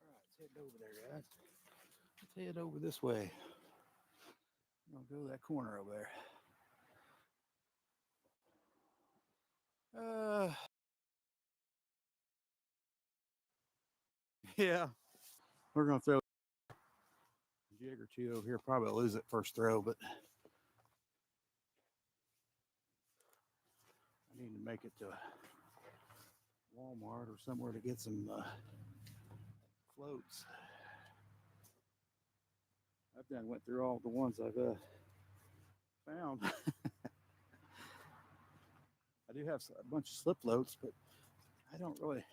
All right, let's head over there, guys. Let's head over this way. I'll go to that corner over there. Yeah. We're gonna throw a jig or two over here. Probably lose it first throw, but I need to make it to Walmart or somewhere to get some floats. I've done went through all the ones I've found. I do have a bunch of slip floats, but I don't really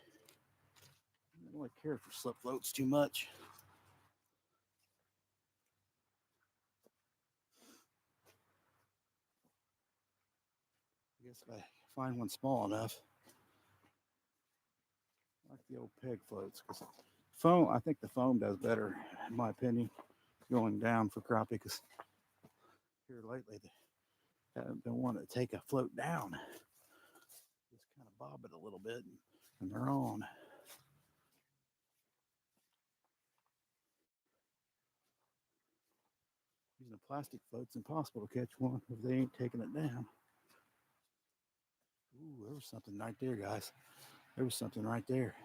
care for slip floats too much. I guess if I find one small enough, I like the old peg floats because foam. I think the foam does better, in my opinion, going down for crappie. Because here lately, they haven't been wanting to take a float down. Just kind of bob it a little bit, and they're on. Using a plastic float's impossible to catch one if they ain't taking it down. Ooh, there was something right there, guys. There was something right there.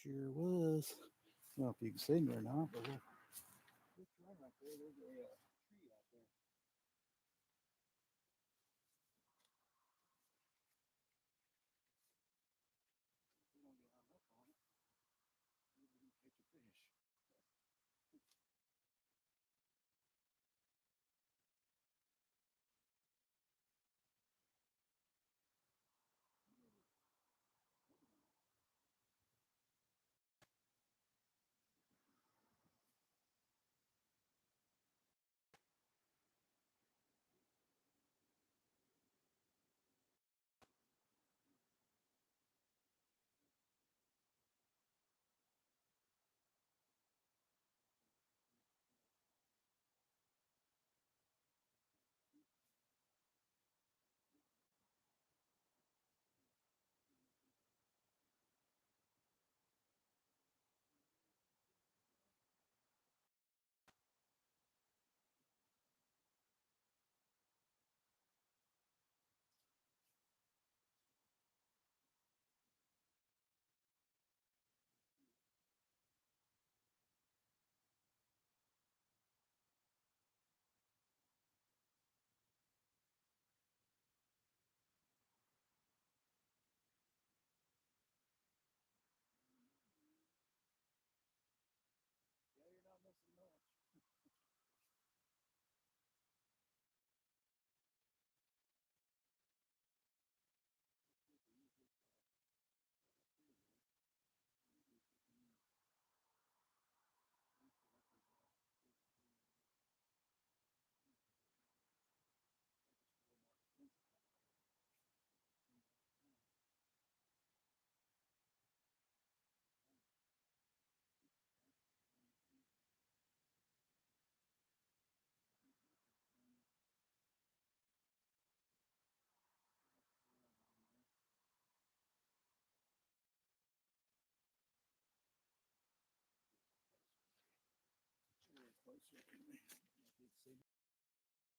There sure was. I don't know if you can see me or not, but we'll try right there. There's a tree out there.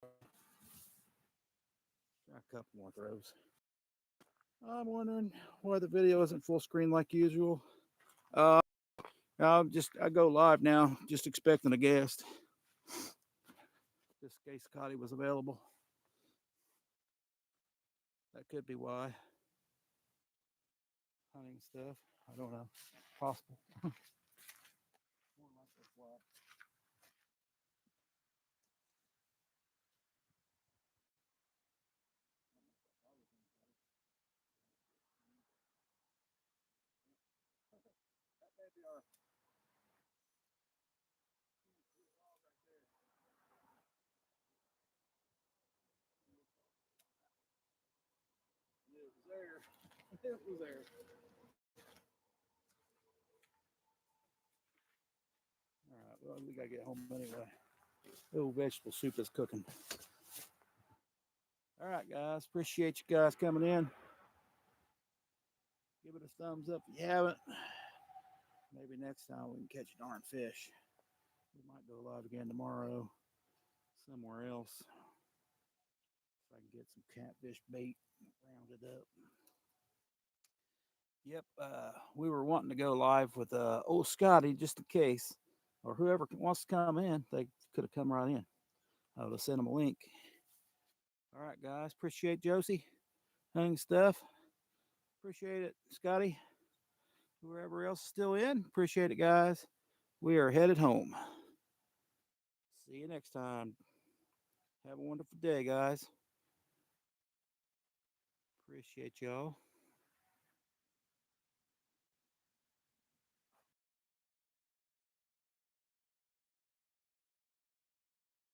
Try a couple more throws. I'm wondering why the video isn't full screen like usual. Uh, I go live now, just expecting a guest. Just in case Scotty was available. That could be why. Hunting stuff. I don't know. Possible. It was there. It was there. All right. Well, we gotta get home anyway. Oh, vegetable soup is cooking. All right, guys. Appreciate you guys coming in. Give it a thumbs up if you haven't. Maybe next time we can catch a darn fish. We might go live again tomorrow somewhere else. If I can get some catfish bait rounded up. Yep, we were wanting to go live with old Scotty just in case, or whoever wants to come in. They could have come right in. I would have sent them a link. All right, guys. Appreciate Josie hunting stuff. Appreciate it, Scotty. Whoever else is still in, appreciate it, guys. We are headed home. See you next time. Have a wonderful day, guys. Appreciate y'all.